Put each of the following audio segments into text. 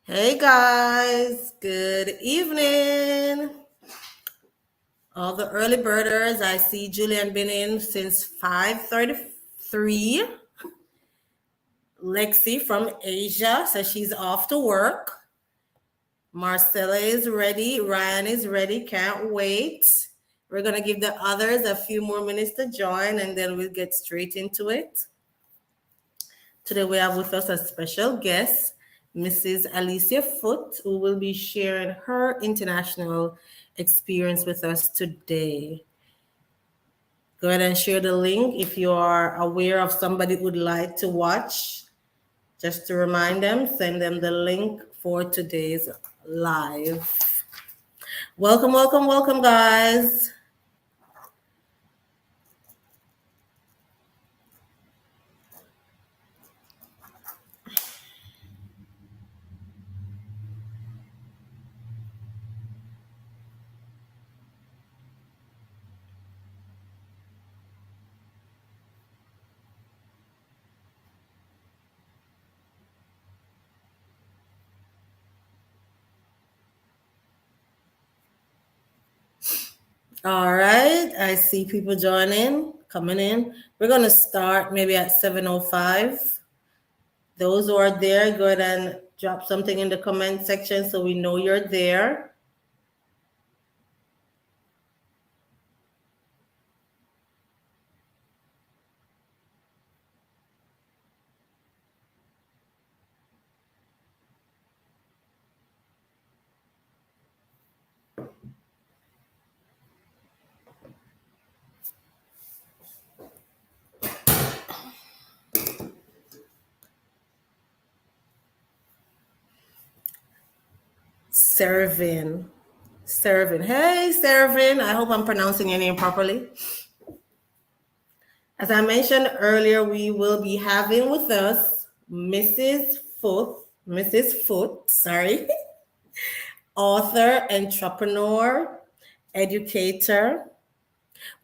Hey guys, good evening. All the early birders, I see Julian been in since 5:33. Lexi from Asia says she's off to work. Marcella is ready. Ryan is ready. Can't wait. We're going to give the others a few more minutes to join and then we'll get straight into it. Today we have with us a special guest, Mrs. Alicia Foote, who will be sharing her international experience with us today. Go ahead and share the link if you are aware of somebody who would like to watch. Just to remind them, send them the link for today's live. Welcome, welcome, welcome, guys. All right, I see people joining, coming in. We're going to start maybe at 7:05. Those who are there, go ahead and drop something in the comment section so we know you're there. Servin. Hey, Servin. I hope I'm pronouncing your name properly. As I mentioned earlier, we will be having with us Mrs. Foote, sorry, author, entrepreneur, educator,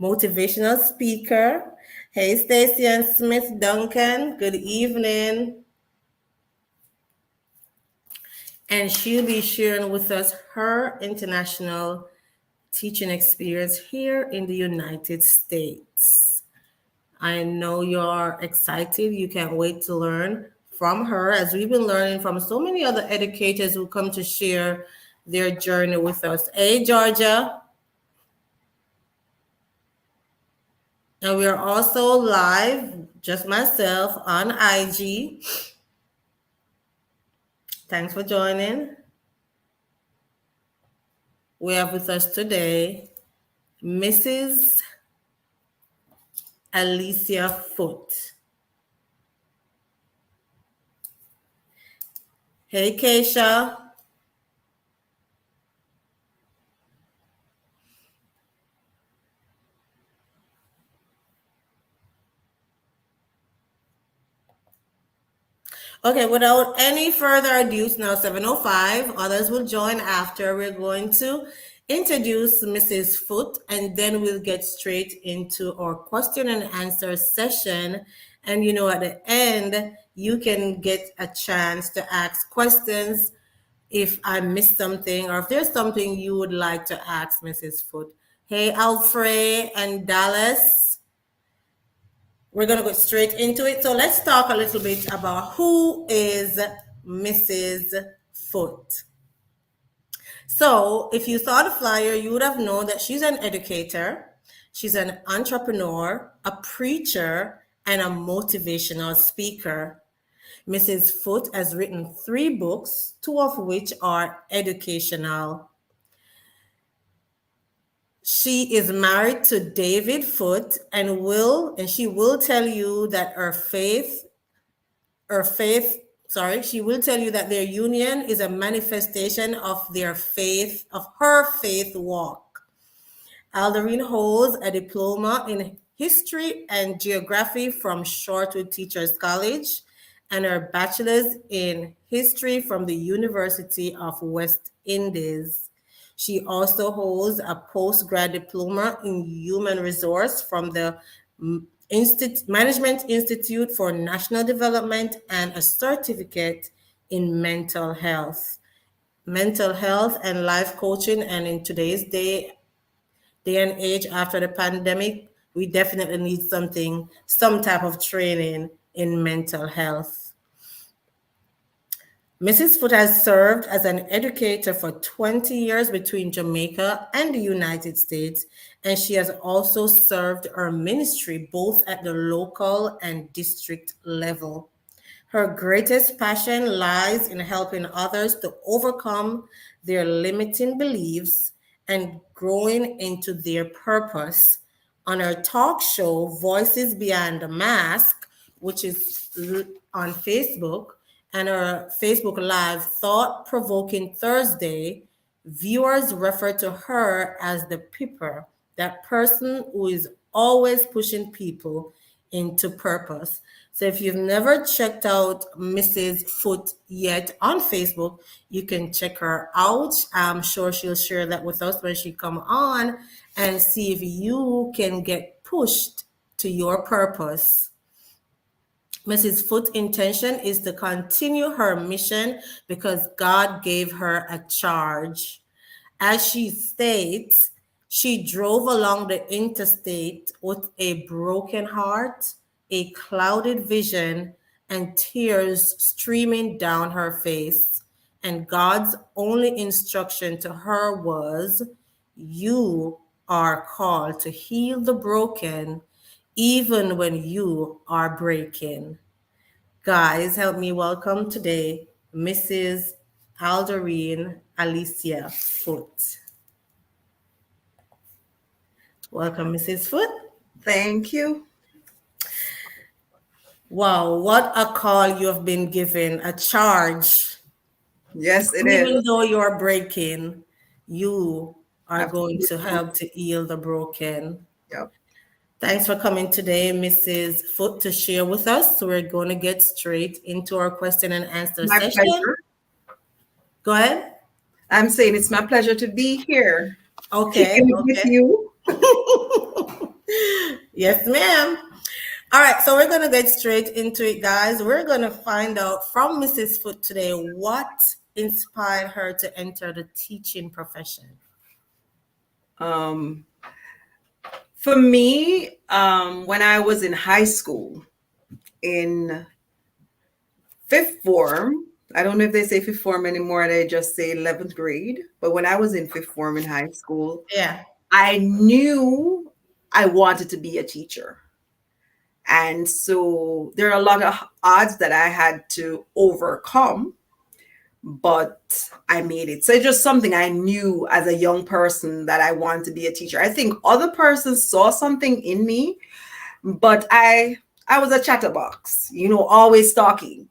motivational speaker. Hey, Stacy and Smith Duncan. Good evening. And she'll be sharing with us her international teaching experience here in the United States. I know you're excited. You can't wait to learn from her, as we've been learning from so many other educators who come to share their journey with us. Hey, Georgia. And we are also live, just myself, on IG. Thanks for joining. We have with us today Mrs. Alicia Foote. Hey, Keisha. Okay, without any further ado, it's now 7:05. Others will join after. We're going to introduce Mrs. Foote, and then we'll get straight into our question and answer session. And at the end, you can get a chance to ask questions if I missed something or if there's something you would like to ask Mrs. Foote. Hey, Alfred and Dallas. We're going to go straight into it. So let's talk a little bit about who is Mrs. Foote. So if you saw the flyer, you would have known that she's an educator, she's an entrepreneur, a preacher, and a motivational speaker. Mrs. Foote has written 3 books, 2 of which are educational. She is married to David Foote and she will tell you that she will tell you that their union is a manifestation of her faith walk. Alderene holds a diploma in history and geography from Shortwood Teachers College and her bachelor's in history from the University of West Indies. She also holds a postgrad diploma in human resource from the Management Institute for National Development and a certificate in mental health and life coaching. And in today's day and age after the pandemic, we definitely need some type of training in mental health. Mrs. Foote has served as an educator for 20 years between Jamaica and the United States, and she has also served her ministry both at the local and district level. Her greatest passion lies in helping others to overcome their limiting beliefs and growing into their purpose. On her talk show, Voices Beyond the Mask, which is on Facebook, and her Facebook Live Thought Provoking Thursday, viewers refer to her as the Pipper, that person who is always pushing people into purpose. So if you've never checked out Mrs. Foote yet on Facebook, you can check her out. I'm sure she'll share that with us when she come on and see if you can get pushed to your purpose. Mrs. Foote's intention is to continue her mission because God gave her a charge. As she states, she drove along the interstate with a broken heart, a clouded vision, and tears streaming down her face. And God's only instruction to her was, "You are called to heal the broken, even when you are breaking." Guys, help me welcome today Mrs. Alderene Alicia Foote. Welcome, Mrs. Foote. Thank you. Wow, what a call you have been given, a charge. Yes, it Even is. though you're breaking, you are going to Absolutely. help to heal the broken. Yep. Thanks for coming today, Mrs. Foote, to share with us. So we're going to get straight into our question and answer My session. pleasure. Go ahead. I'm saying it's my pleasure to be here. Okay, Kicking it with okay. you. Yes, ma'am. All right, so we're going to get straight into it, guys. We're going to find out from Mrs. Foote today what inspired her to enter the teaching profession. Um, for me, when I was in high school, in fifth form, I don't know if they say fifth form anymore, they just say 11th grade. But when I was in fifth form in high school, Yeah. I knew I wanted to be a teacher. And so there are a lot of odds that I had to overcome, but I made it. So it's just something I knew as a young person that I wanted to be a teacher. I think other persons saw something in me, but I was a chatterbox, always talking.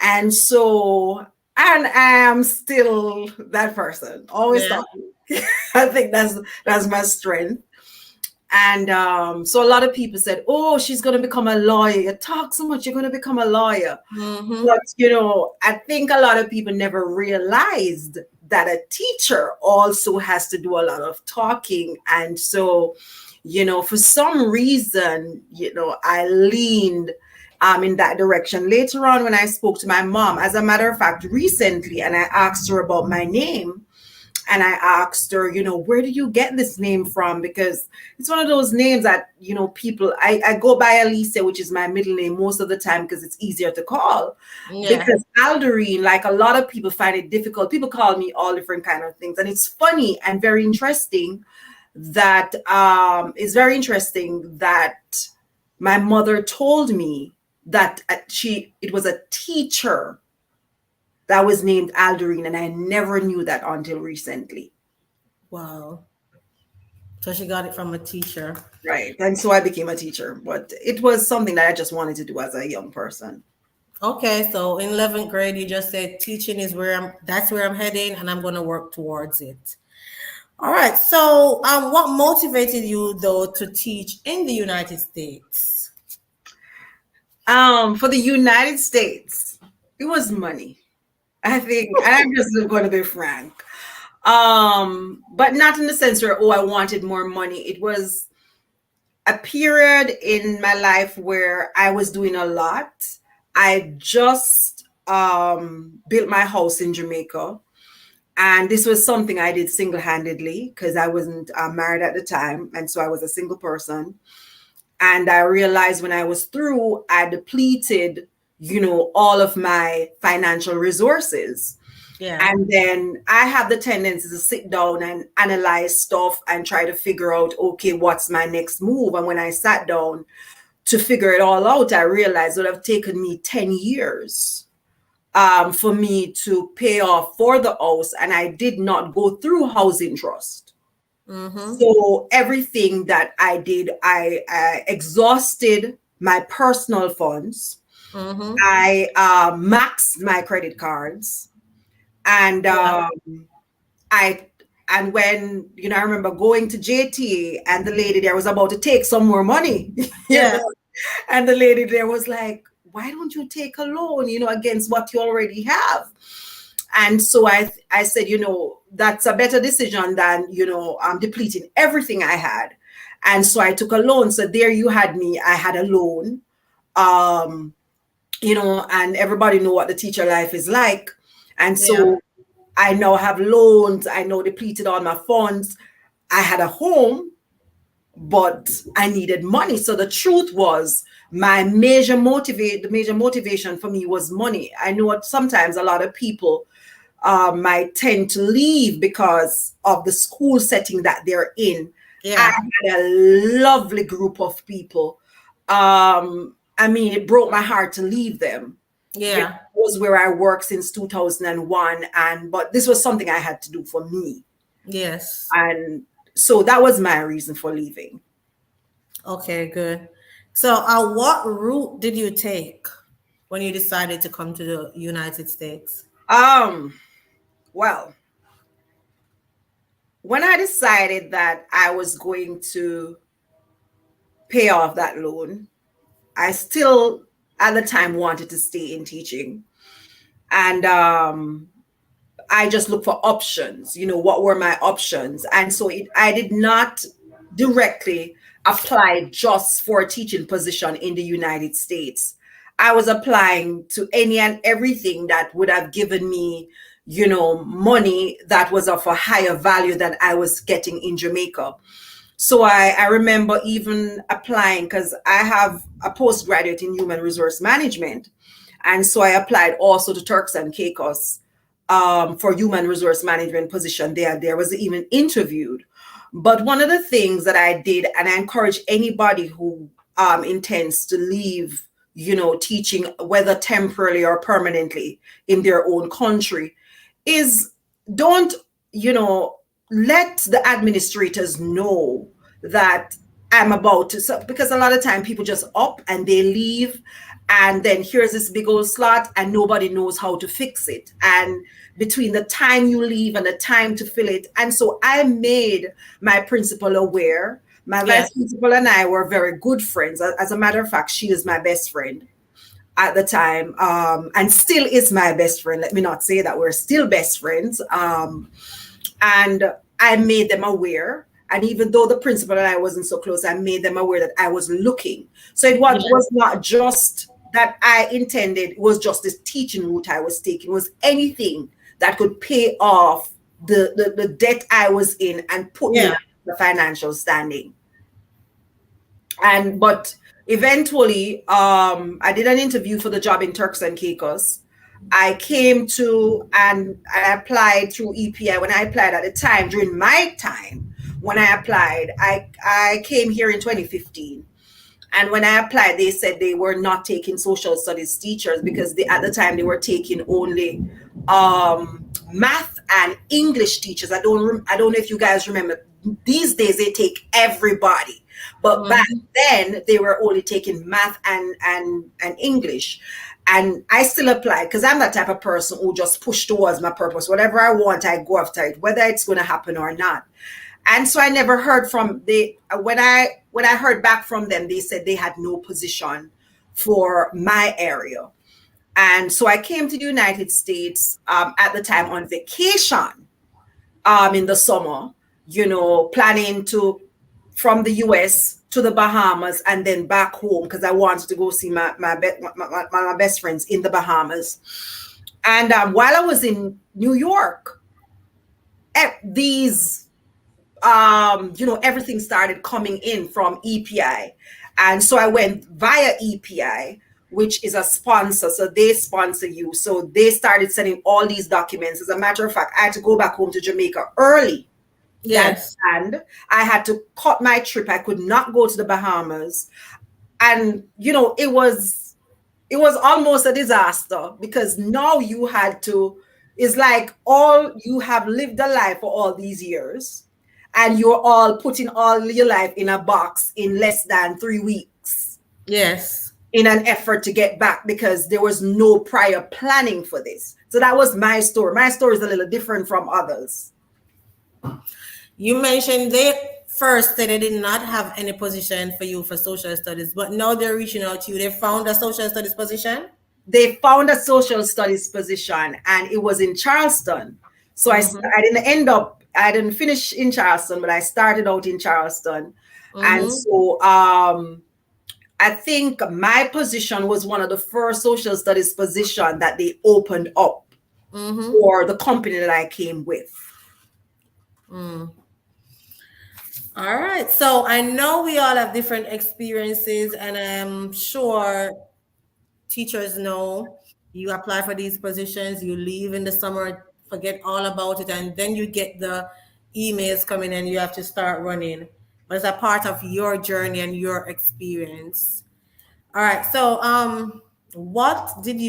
And so, and I am still that person, always Yeah. talking. I think that's my strength. And so a lot of people said, "Oh, she's going to become a lawyer. You talk so much, you're going to become a lawyer." Mm-hmm. But, I think a lot of people never realized that a teacher also has to do a lot of talking. And so, for some reason, I leaned in that direction. Later on, when I spoke to my mom, as a matter of fact, recently, and I asked her about my name, and I asked her, where do you get this name from? Because it's one of those names that, people, I go by Alicia, which is my middle name most of the time because it's easier to call. Yeah. Because Alderene, like a lot of people find it difficult. People call me all different kind of things. And it's funny and very interesting that my mother told me that it was a teacher that was named Alderene, and I never knew that until recently. Wow. So she got it from a teacher. Right. And so I became a teacher, but it was something that I just wanted to do as a young person. Okay, so in 11th grade, you just said teaching is that's where I'm heading, and I'm going to work towards it. All right. So, what motivated you though to teach in the United States? For the United States, it was money. I think I'm just going to be frank. But not in the sense where, I wanted more money. It was a period in my life where I was doing a lot. I just built my house in Jamaica. And this was something I did single-handedly because I wasn't married at the time. And so I was a single person. And I realized when I was through, I depleted, all of my financial resources. Yeah. And then I have the tendency to sit down and analyze stuff and try to figure out, okay, what's my next move? And when I sat down to figure it all out, I realized it would have taken me 10 years for me to pay off for the house. And I did not go through housing trust. Mm-hmm. So everything that I did, I exhausted my personal funds. Mm-hmm. I maxed my credit cards. And Yeah. I and when I remember going to JTA and the lady there was about to take some more money, Yeah. and the lady there was like, "Why don't you take a loan, against what you already have?" And so I said, that's a better decision than depleting everything I had. And so I took a loan. So there you had me. I had a loan, um, and everybody know what the teacher life is like. And Yeah. so I now have loans. I now depleted all my funds. I had a home, but I needed money. So the truth was the major motivation for me was money. I know sometimes a lot of people might tend to leave because of the school setting that they're in. I Yeah. had a lovely group of people. It broke my heart to leave them. It Yeah. was where I worked since 2001, but this was something I had to do for me. Yes. And so that was my reason for leaving. Okay, good. So, what route did you take when you decided to come to the United States? Um, well, when I decided that I was going to pay off that loan, I still at the time wanted to stay in teaching. And I just looked for options, what were my options? And so I did not directly apply just for a teaching position in the United States. I was applying to any and everything that would have given me, money that was of a higher value than I was getting in Jamaica. So I remember even applying because I have a postgraduate in human resource management. And so I applied also to Turks and Caicos for human resource management position there. There was even interviewed. But one of the things that I did, and I encourage anybody who intends to leave, teaching, whether temporarily or permanently in their own country, is don't, let the administrators know that I'm about to, so, because a lot of time people just up and they leave, and then here's this big old slot and nobody knows how to fix it. And between the time you leave and the time to fill it. And so I made my principal aware. My Yeah. vice principal and I were very good friends. As a matter of fact, she is my best friend at the time, and still is my best friend. Let me not say that we're still best friends. And I made them aware. And even though the principal and I wasn't so close, I made them aware that I was looking. So it Yeah. was not just that I intended, it was just this teaching route I was taking, it was anything that could pay off the debt I was in and put me in Yeah. the financial standing. But eventually, I did an interview for the job in Turks and Caicos. I came to and I applied through EPI. When I applied at the time, during my time, when I applied, I came here in 2015. And when I applied, they said they were not taking social studies teachers because at the time they were taking only math and English teachers. I don't know if you guys remember. These days they take everybody, but back Mhm. then they were only taking math and English. And I still apply because I'm that type of person who just push towards my purpose. Whatever I want, I go after it, whether it's going to happen or not. And so I never heard from when I heard back from them, they said they had no position for my area. And so I came to the United States at the time on vacation in the summer, planning to from the US to the Bahamas and then back home because I wanted to go see my best friends in the Bahamas. And while I was in New York, these everything started coming in from EPI. And so I went via EPI, which is a sponsor. So they sponsor you. So they started sending all these documents. As a matter of fact, I had to go back home to Jamaica early. Yes. And I had to cut my trip. I could not go to the Bahamas. And, it was almost a disaster because now you had to, it's like all you have lived a life for all these years and you're all putting all your life in a box in less than 3 weeks. Yes. In an effort to get back because there was no prior planning for this. So that was my story. My story is a little different from others. You mentioned they first said they did not have any position for you for social studies, but now they're reaching out to you. They found a social studies position? They found a social studies position and it was in Charleston. So I didn't finish in Charleston, but I started out in Charleston. And so I think my position was one of the first social studies position that they opened up for the company that I came with. All right. So I know we all have different experiences, and I'm sure teachers know you apply for these positions, you leave in the summer, forget all about it, and then you get the emails coming and you have to start running. But it's a part of your journey and your experience. All right. So when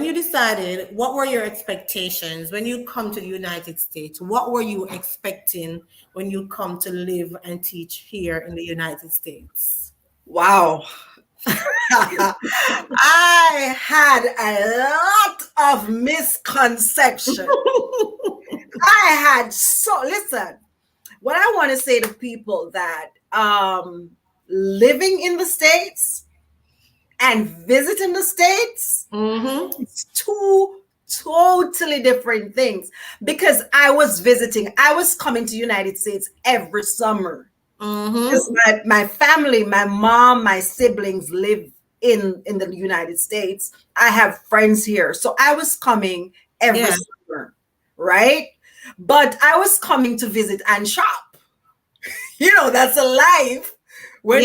you decided, what were your expectations when you come to the United States? What were you expecting when you come to live and teach here in the United States? Wow. I had a lot of misconceptions. Listen, what I want to say to people that living in the States and visiting the States, it's two totally different things. Because I was coming to the United States every summer. Because my family, my mom, my siblings live in the United States. I have friends here. So I was coming every summer, right? But I was coming to visit and shop. That's a life. When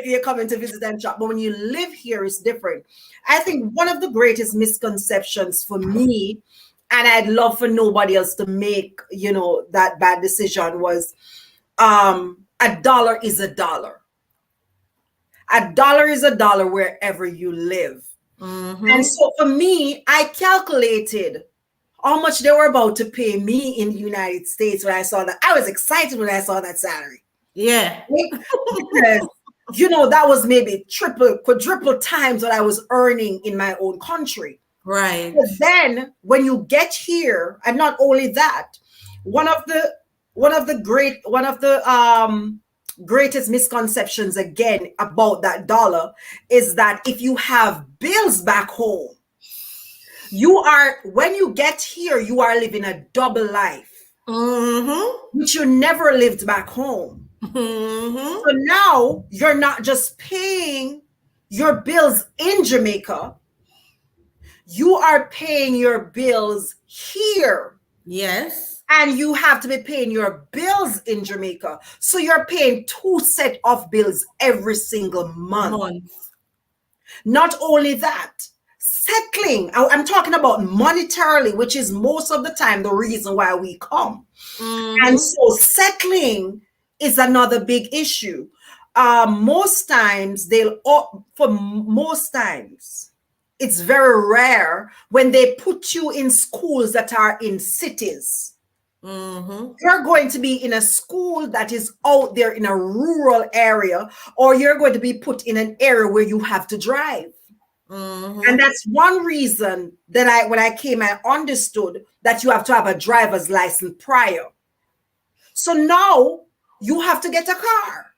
you're coming to visit and shop, but when you live here, it's different. I think one of the greatest misconceptions for me, and I'd love for nobody else to make, that bad decision, was a dollar is a dollar. A dollar is a dollar wherever you live. And so for me, I calculated how much they were about to pay me in the United States when I saw that. I was excited when I saw that salary. Yeah. Because, that was maybe quadruple times what I was earning in my own country. Right. But then when you get here, and not only that, one of the greatest misconceptions again about that dollar is that if you have bills back home, when you get here, you are living a double life, which you never lived back home. So now you're not just paying your bills in Jamaica, you are paying your bills here. Yes. And you have to be paying your bills in Jamaica. So you're paying 2 sets of bills every single month. Not only that, settling, I'm talking about monetarily, which is most of the time the reason why we come. And so settling is another big issue. Most times, it's very rare when they put you in schools that are in cities. You're going to be in a school that is out there in a rural area, or you're going to be put in an area where you have to drive. And that's one reason that when I came, I understood that you have to have a driver's license prior. So now you have to get a car.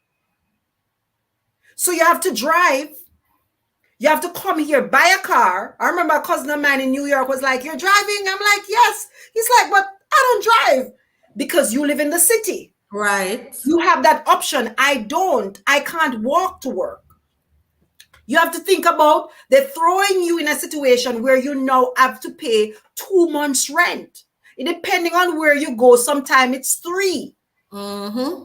So you have to drive. You have to come here, buy a car. I remember a cousin of mine in New York was like, "You're driving?" I'm like, "Yes." He's like, "But I don't drive." Because you live in the city. Right. You have that option. I don't. I can't walk to work. You have to think about they're throwing you in a situation where you now have to pay 2 months rent. Depending on where you go, sometimes it's 3. Mm-hmm.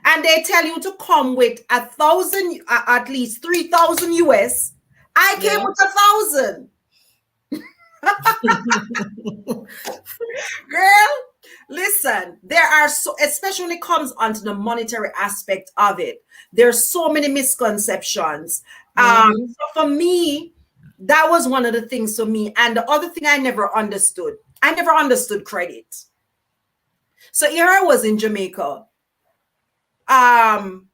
And they tell you to come with 1,000, at least 3,000 US. I came Yeah. with 1,000. Girl, listen, there are so, especially when it comes onto the monetary aspect of it, there's so many misconceptions. Mm-hmm. So for me, that was one of the things for me. And the other thing I never understood credit. So here I was in Jamaica, um,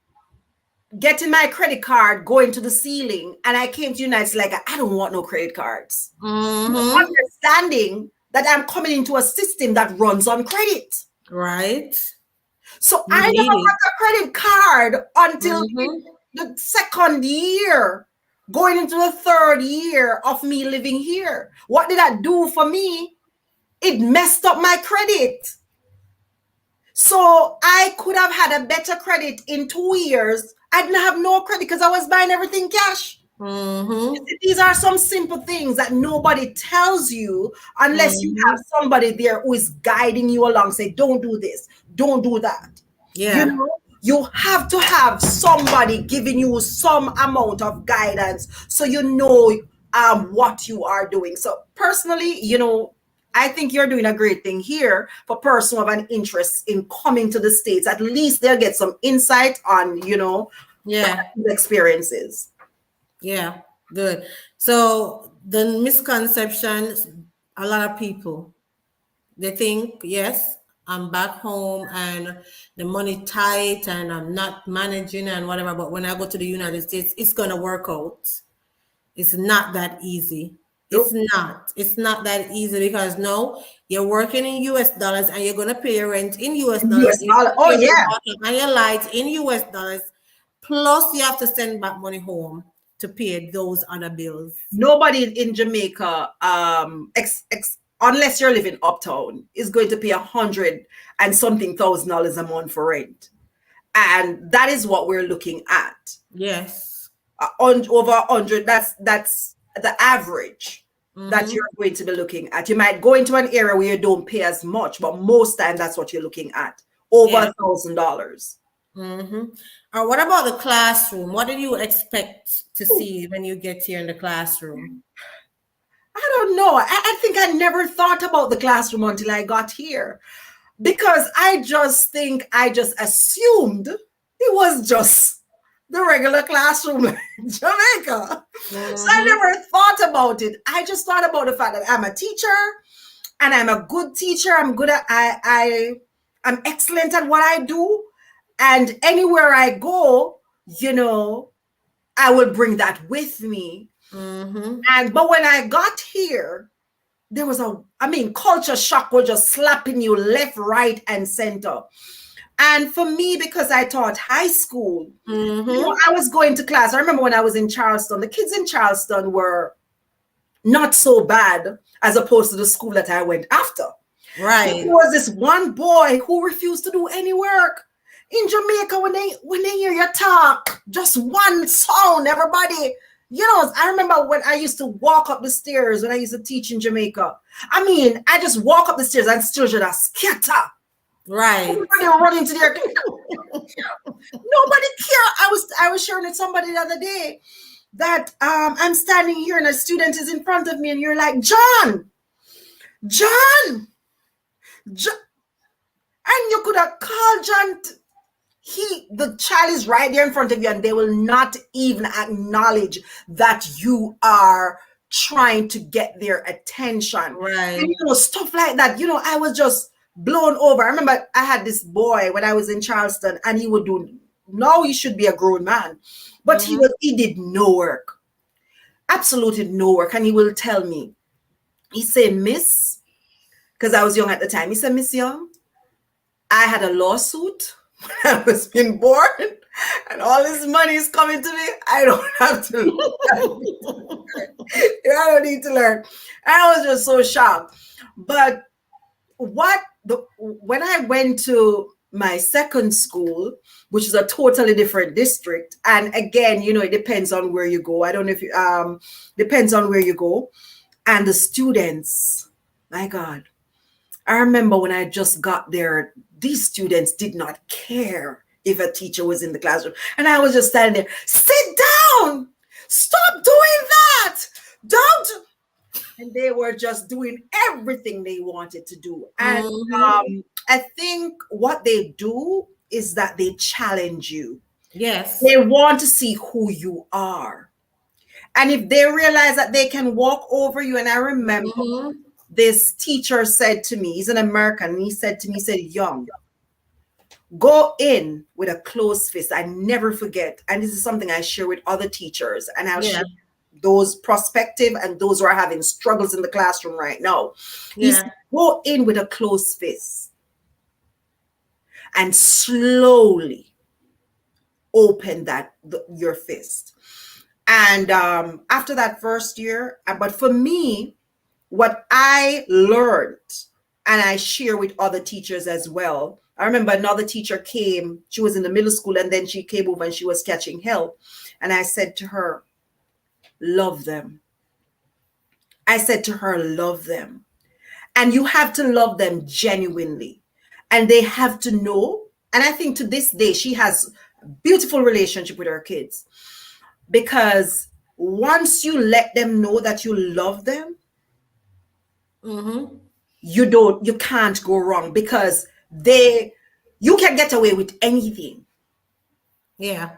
getting my credit card going to the ceiling, and I came to United States like I don't want no credit cards. Mm-hmm. Understanding that I'm coming into a system that runs on credit. Right. So You I never need it. got a credit card until Mm-hmm. the second year, going into the third year of me living here. What did that do for me? It messed up my credit. So I could have had a better credit in 2 years. I didn't have no credit because I was buying everything cash. Mm-hmm. These are some simple things that nobody tells you unless you Mm-hmm. have somebody there who is guiding you along. Say, don't do this, don't do that. You Yeah. know, you have to have somebody giving you some amount of guidance so you know what you are doing. So personally, I think you're doing a great thing here for person who have an interest in coming to the States. At least they'll get some insight on, Yeah. experiences. Yeah. Good. So the misconceptions, a lot of people, they think, yes, I'm back home and the money tight and I'm not managing and whatever. But when I go to the United States, it's gonna work out. It's not that easy. It's Nope. not. It's not that easy because no, you're working in US dollars and you're gonna pay your rent in US dollars. US You're dollar. gonna Oh pay your yeah. water and your lights in US dollars. Plus, you have to send back money home to pay those other bills. Nobody in Jamaica, unless you're living uptown, is going to pay 100 and something thousand dollars a month for rent, and that is what we're looking at. Yes. Over 100. That's the average that Mm-hmm. you're going to be looking at. You might go into an area where you don't pay as much, but most time that's what you're looking at. Over Yeah. $1,000. Mm-hmm. What about the classroom? What did you expect to see when you get here in the classroom? I don't know. I think I never thought about the classroom until I got here, because I just assumed it was just the regular classroom in Jamaica. So I Mm-hmm. never thought about it. I just thought about the fact that I'm a teacher and I'm a good teacher. I'm good at I'm excellent at what I do. And anywhere I go, you know, I will bring that with me. Mm-hmm. But when I got here, there was culture shock was just slapping you left, right, and center. And for me, because I taught high school, Mm-hmm. I was going to class. I remember when I was in Charleston, the kids in Charleston were not so bad as opposed to the school that I went after. But Right. there was this one boy who refused to do any work. In Jamaica, when they hear you talk, just one sound, everybody. I remember when I used to walk up the stairs when I used to teach in Jamaica. I just walk up the stairs and still just scatter. Right. Everybody run into their nobody care. I was sharing with somebody the other day that I'm standing here and a student is in front of me and you're like, John, John, and you could have called John. The child is right there in front of you and they will not even acknowledge that you are trying to get their attention. Right. And stuff like that. I was just blown over. I remember I had this boy when I was in Charleston and he would do, now he should be a grown man, but Mm-hmm. he did no work, absolutely no work. And he will tell me, he said, Miss, because I was young at the time, he said, Miss Young, I had a lawsuit when I was being born, and all this money is coming to me. I don't have to learn. I don't need to learn. I was just so shocked. But when I went to my second school, which is a totally different district. And again, it depends on where you go. I don't know if you, depends on where you go. And the students, my God, I remember when I just got there, these students did not care if a teacher was in the classroom. And I was just standing there, sit down, stop doing that, don't. And they were just doing everything they wanted to do. And I think what they do is that they challenge you. Yes. They want to see who you are. And if they realize that they can walk over you, and I remember this teacher said to me, he's an American, and he said to me, he said, Young, go in with a closed fist. I never forget. And this is something I share with other teachers, and I'll share those prospective and those who are having struggles in the classroom right now. He said, go in with a closed fist and slowly open your fist. And after that first year, but for me, what I learned, and I share with other teachers as well. I remember another teacher came, she was in the middle school, and then she came over and she was catching hell. And I said to her, love them. I said to her, love them. And you have to love them genuinely. And they have to know. And I think to this day, she has a beautiful relationship with her kids. Because once you let them know that you love them, you can't go wrong, because you can get away with anything. Yeah.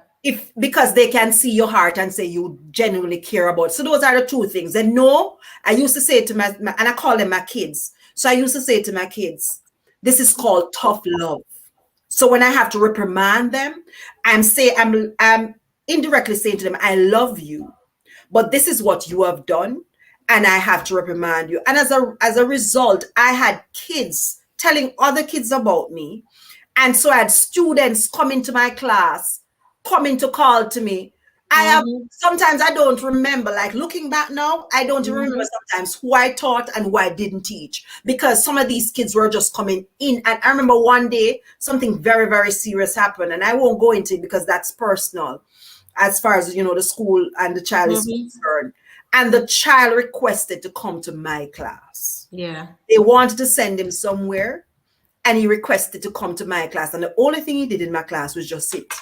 Because they can see your heart and say you genuinely care about. So those are the two things. And no, I used to say to my and I call them my kids. So I used to say to my kids, this is called tough love. So when I have to reprimand them, I'm indirectly saying to them, I love you, but this is what you have done, and I have to reprimand you. And as a result, I had kids telling other kids about me. And so I had students coming to my class, coming to call to me. Sometimes I don't remember, like looking back now, I don't remember sometimes who I taught and who I didn't teach, because some of these kids were just coming in. And I remember one day something very, very serious happened, and I won't go into it because that's personal as far as, the school and the child is concerned. And the child requested to come to my class. Yeah. They wanted to send him somewhere, and he requested to come to my class. And the only thing he did in my class was just sit.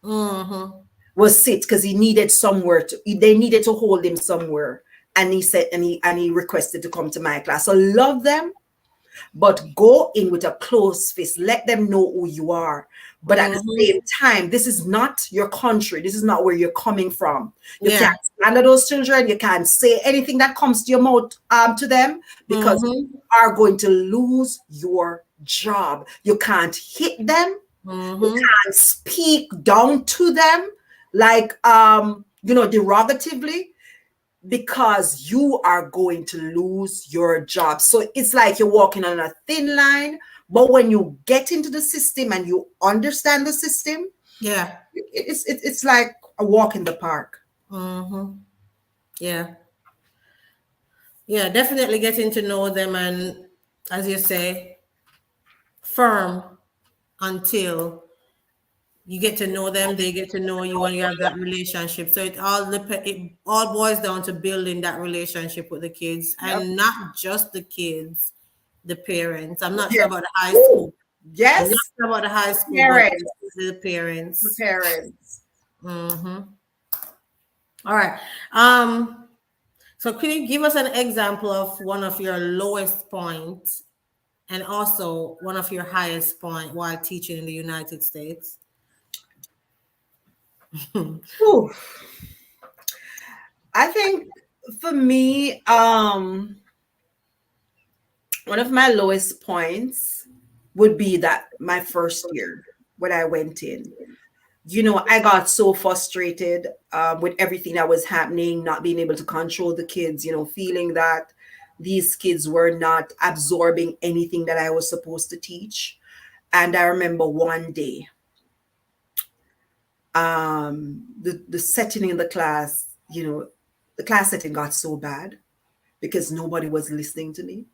Was sit, because he needed somewhere they needed to hold him somewhere. And he said, and he requested to come to my class. So love them, but go in with a closed fist. Let them know who you are. But at the same time, this is not your country. This is not where you're coming from. You can't slander those children. You can't say anything that comes to your mouth to them, because you are going to lose your job. You can't hit them. You can't speak down to them like derogatively, because you are going to lose your job. So it's like you're walking on a thin line. But when you get into the system and you understand the system, it's like a walk in the park. Yeah, definitely getting to know them, and as you say, firm until you get to know them, they get to know you, and you have that relationship. So it all boils down to building that relationship with the kids, and not just the kids, the parents. I'm not sure about the high school. Yes. I'm not sure about the high school, parents. But the parents. The parents. All right. So can you give us an example of one of your lowest points and also one of your highest point while teaching in the United States? I think for me, one of my lowest points would be that my first year when I went in, I got so frustrated with everything that was happening, not being able to control the kids, feeling that these kids were not absorbing anything that I was supposed to teach. And I remember one day, the setting in the class, the class setting got so bad because nobody was listening to me,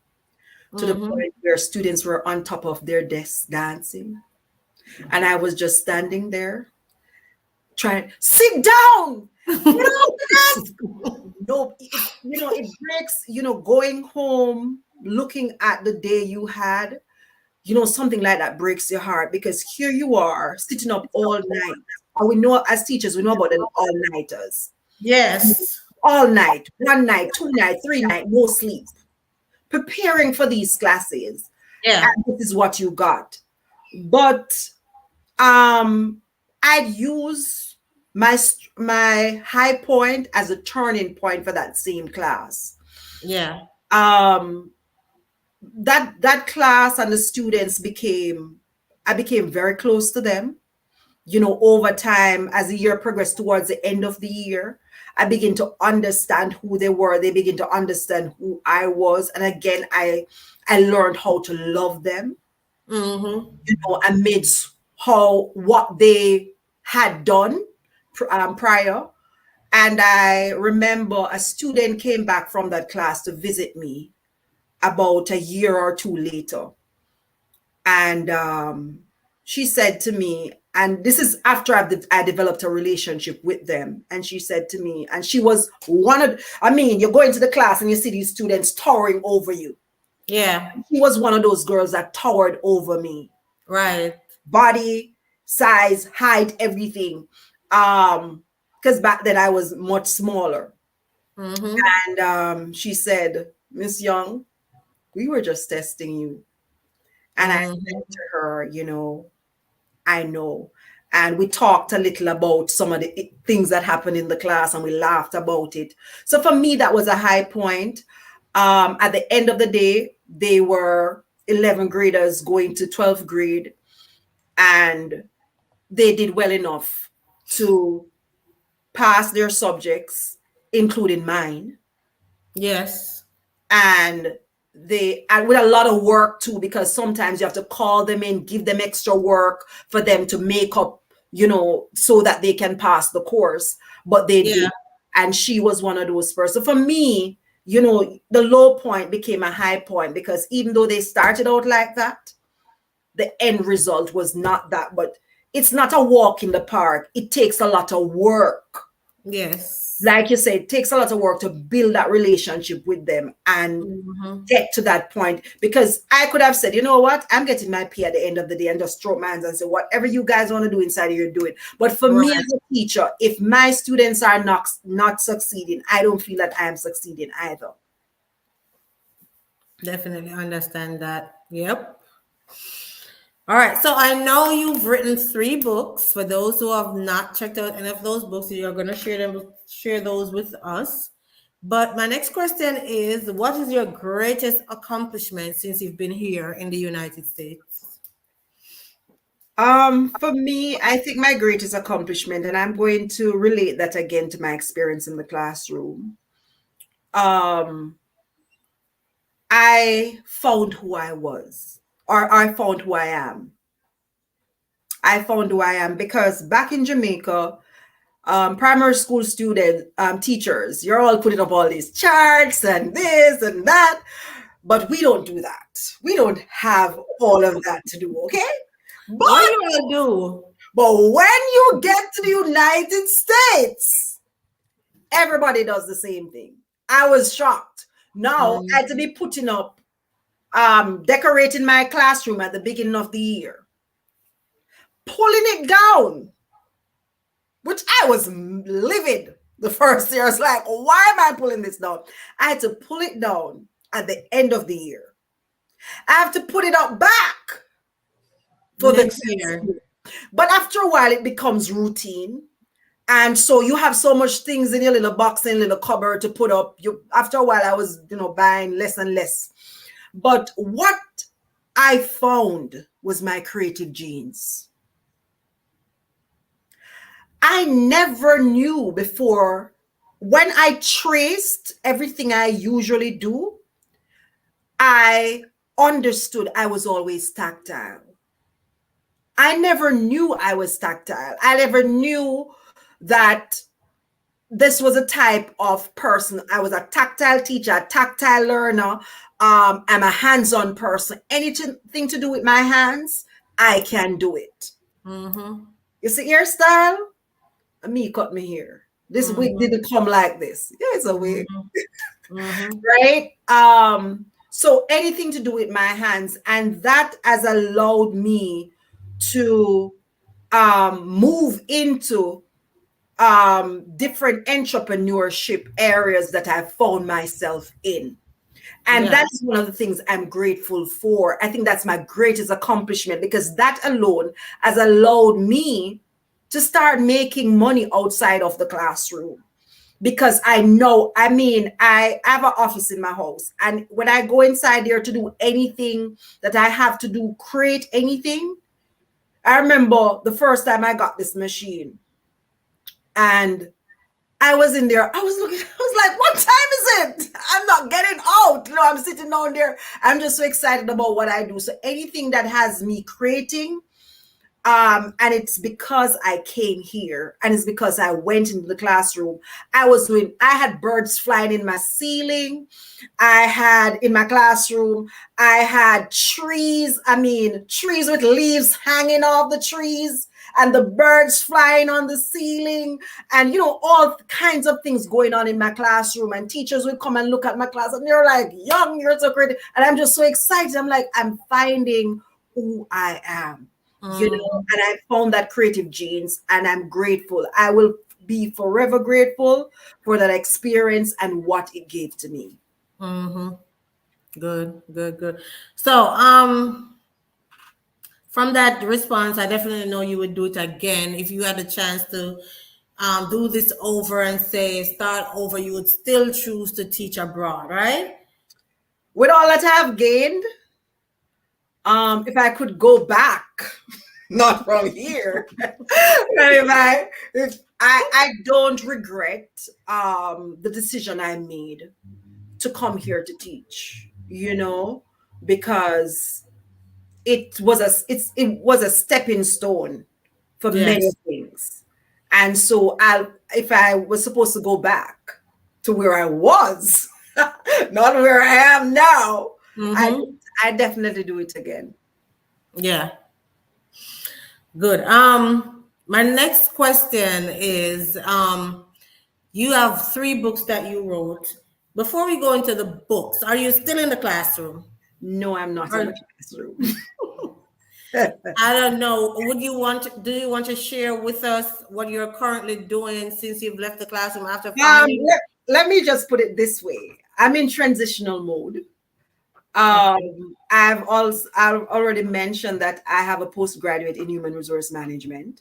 to the point where students were on top of their desks dancing. And I was just standing there trying, sit down, get off the desk. No, it breaks, going home, looking at the day you had, something like that breaks your heart because here you are sitting up all night. And we know as teachers, we know about the all-nighters. Yes. All night, one night, two night, three night, no sleep, preparing for these classes. Yeah. And this is what you got. But I'd use my high point as a turning point for that same class. Yeah. That class and the students I became very close to them. Over time, as the year progressed towards the end of the year, I begin to understand who they were. They begin to understand who I was. And again, I learned how to love them, amidst what they had done prior. And I remember a student came back from that class to visit me about a year or two later. And she said to me, and this is after I developed a relationship with them. And she said to me, and she was you go into the class and you see these students towering over you. Yeah. She was one of those girls that towered over me. Right. Body, size, height, everything. Because back then I was much smaller. And she said, Miss Young, we were just testing you. And I said to her, I know. And we talked a little about some of the things that happened in the class and we laughed about it. So for me, that was a high point. At the end of the day, they were 11th graders going to 12th grade, and they did well enough to pass their subjects, including mine. Yes. And with a lot of work too, because sometimes you have to call them in, give them extra work for them to make up, so that they can pass the course. But they did. And she was one of those persons. So for me, the low point became a high point, because even though they started out like that, the end result was not that. But it's not a walk in the park. It takes a lot of work. Yes. Like you said, it takes a lot of work to build that relationship with them and get to that point. Because I could have said, you know what, I'm getting my pay at the end of the day and just stroke my hands and say, whatever you guys want to do inside of you, do it. But for me as a teacher, if my students are not succeeding, I don't feel that I am succeeding either. Definitely understand that. Yep. All right. So I know you've written 3 books. For those who have not checked out any of those books, you're going to share those with us. But my next question is, what is your greatest accomplishment since you've been here in the United States? For me, I think my greatest accomplishment, and I'm going to relate that again to my experience in the classroom. I found who I was, or I found who I am. I found who I am because back in Jamaica, primary school student teachers, you're all putting up all these charts and this and that, but we don't do that. We don't have all of that to do, okay? But what do you do? But when you get to the United States, everybody does the same thing. I was shocked. Now I had to be putting up, decorating my classroom at the beginning of the year, pulling it down, which I was livid the first year. I was like, why am I pulling this down? I had to pull it down at the end of the year. I have to put it up back for the next year. But after a while, it becomes routine. And so you have so much things in your little box and little cupboard to put up. After a while, I was, buying less and less. But what I found was my creative genes. I never knew before, when I traced everything I usually do, I understood I was always tactile. I never knew I was tactile. I never knew that this was a type of person. I was a tactile teacher, a tactile learner. I'm a hands-on person. Anything to do with my hands, I can do it. Mm-hmm. You see hairstyle? Me cut me hair. This wig Mm-hmm. didn't come like this. Yeah, it's a wig, Mm-hmm. Mm-hmm. right? So anything to do with my hands, and that has allowed me to move into different entrepreneurship areas that I've found myself in. And Yeah. that is one of the things I'm grateful for. I think that's my greatest accomplishment because that alone has allowed me to start making money outside of the classroom. Because I know, I mean, I have an office in my house. And when I go inside there to do anything that I have to do, create anything, I remember the first time I got this machine and I was in there. I was looking. I was like, "What time is it? I'm not getting out." I'm sitting down there. I'm just so excited about what I do. So anything that has me creating, and it's because I came here, and it's because I went into the classroom. I had birds flying in my ceiling. I had in my classroom. I had trees. I mean, trees with leaves hanging off the trees and the birds flying on the ceiling and all kinds of things going on in my classroom, and teachers would come and look at my class and they're like, "Young, you're so great," and I'm just so excited. I'm like, I'm finding who I am, Mm-hmm. and I found that creative genes, and I'm grateful. I will be forever grateful for that experience and what it gave to me. Mm-hmm. Good, good, good. So, from that response, I definitely know you would do it again if you had a chance to do this over and say start over. You would still choose to teach abroad, right? With all that I've gained, if I could go back, not from here, but if I don't regret the decision I made to come here to teach, because it was a stepping stone for many Yes. things. And so if I was supposed to go back to where I was, not where I am now, I Mm-hmm. I definitely do it again. Yeah. Good. My next question is, you have three books that you wrote. Before we go into the books, are you still in the classroom? No, I'm not in the Or classroom. I don't know. Do you want to share with us what you're currently doing since you've left the classroom after finding? Let me just put it this way. I'm in transitional mode. Okay. I've already mentioned that I have a postgraduate in human resource management.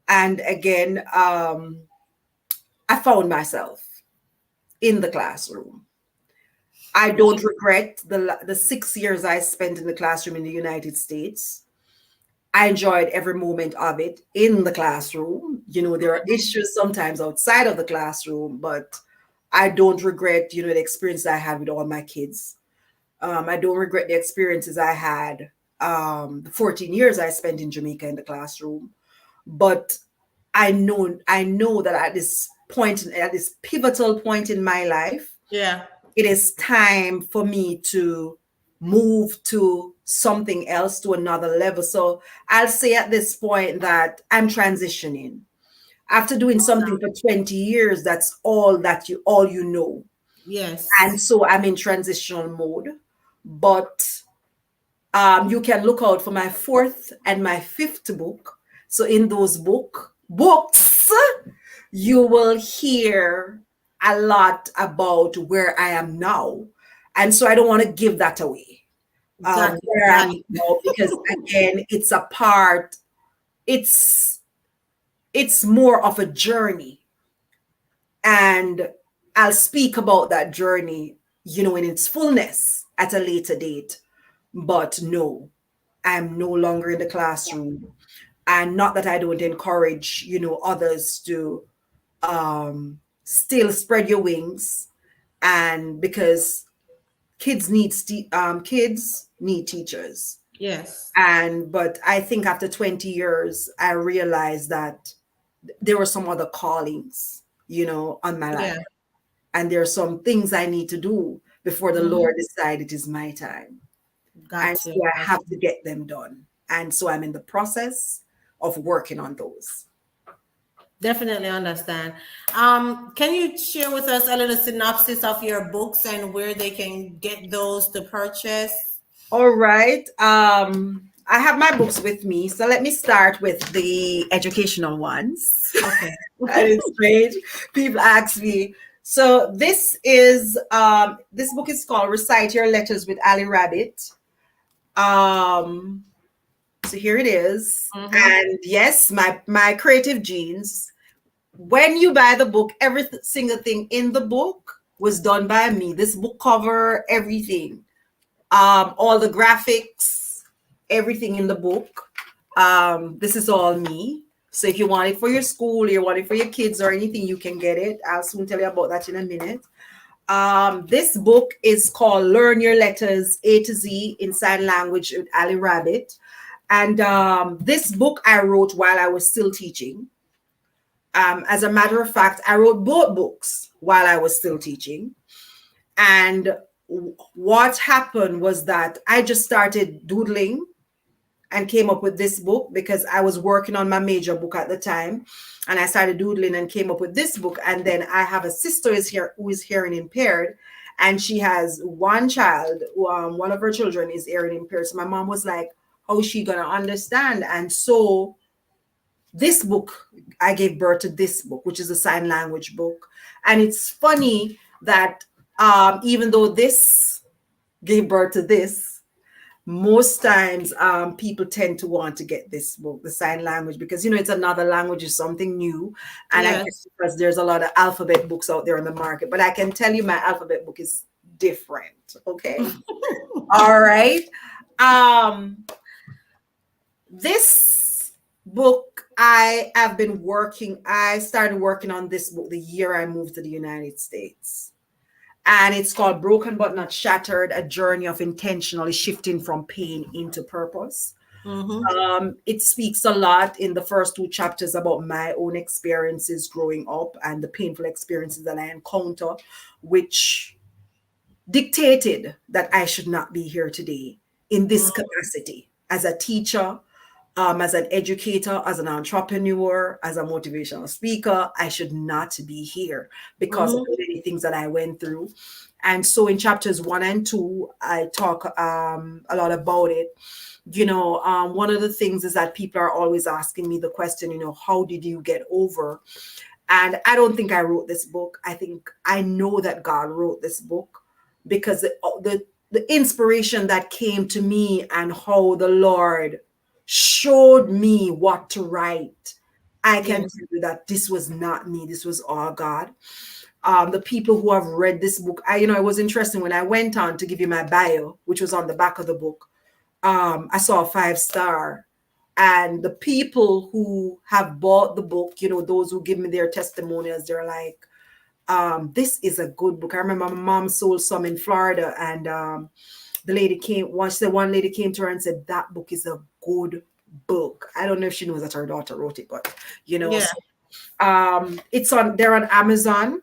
And again, I found myself in the classroom. I don't regret the 6 years I spent in the classroom in the United States. I enjoyed every moment of it in the classroom. There are issues sometimes outside of the classroom, but I don't regret, the experience I had with all my kids. I don't regret the experiences I had, the 14 years I spent in Jamaica in the classroom. But I know that at this pivotal point in my life, Yeah. it is time for me to move to something else, to another level. So I'll say at this point that I'm transitioning. After doing something for 20 years, that's all you know. And Yes. so I'm in transitional mode. But you can look out for my fourth and my fifth book. So in those books, you will hear a lot about where I am now. And so I don't want to give that away. Got it. Where Got I'm it. now, because again, it's it's more of a journey. And I'll speak about that journey, in its fullness at a later date. But no, I'm no longer in the classroom. And not that I don't encourage, others to still spread your wings, and because kids need teachers. Yes. And but I think after 20 years, I realized that there were some other callings, on my Yeah. life. And there are some things I need to do before the Mhm. Lord decide it is my time. And Gotcha. so I have Gotcha. to get them done. And so I'm in the process. of working on those. Definitely understand. Can you share with us a little synopsis of your books and where they can get those to purchase? All right. I have my books with me. So let me start with the educational ones. Okay. And it's strange. People ask me. So this book is called Recite Your Letters with Ali Rabbit. Um, so here it is. Mm-hmm. And yes, my creative genes. When you buy the book, every single thing in the book was done by me. This book cover, everything, all the graphics, everything in the book. This is all me. So if you want it for your school, you want it for your kids or anything, you can get it. I'll soon tell you about that in a minute. This book is called Learn Your Letters A to Z in Sign Language with Ali Rabbit. And this book I wrote while I was still teaching. As a matter of fact, I wrote both books while I was still teaching. And what happened was that I just started doodling and came up with this book because I was working on my major book at the time. And I started doodling and came up with this book. And then I have a sister who is hearing impaired. And she has one child, one of her children is hearing impaired. So my mom was like, how is she going to understand? And so this book, I gave birth to this book, which is a sign language book. And it's funny that even though this gave birth to this, most times people tend to want to get this book, the sign language, because it's another language, is something new. And I guess Yes. because there's a lot of alphabet books out there in the market, but I can tell you my alphabet book is different. Okay. All right. This book I started working on this book the year I moved to the United States. And it's called Broken But Not Shattered, a journey of intentionally shifting from pain into purpose. Mm-hmm. It speaks a lot in the first two chapters about my own experiences growing up and the painful experiences that I encounter, which dictated that I should not be here today in this capacity as a teacher, as an educator, as an entrepreneur, as a motivational speaker. I should not be here because of Mm-hmm. the many things that I went through. And so in chapters 1 and 2, I talk a lot about it. One of the things is that people are always asking me the question, how did you get over? And I don't think I wrote this book. I know that God wrote this book because the inspiration that came to me and how the Lord showed me what to write. I can Yes. tell you that this was not me. This was all God. The people who have read this book, it was interesting when I went on to give you my bio, which was on the back of the book. I saw a 5-star, and the people who have bought the book, those who give me their testimonials, they're like, this is a good book. I remember my mom sold some in Florida, and the lady came, one lady came to her and said, that book is a good book. I don't know if she knows that her daughter wrote it, but Yeah. they're on Amazon.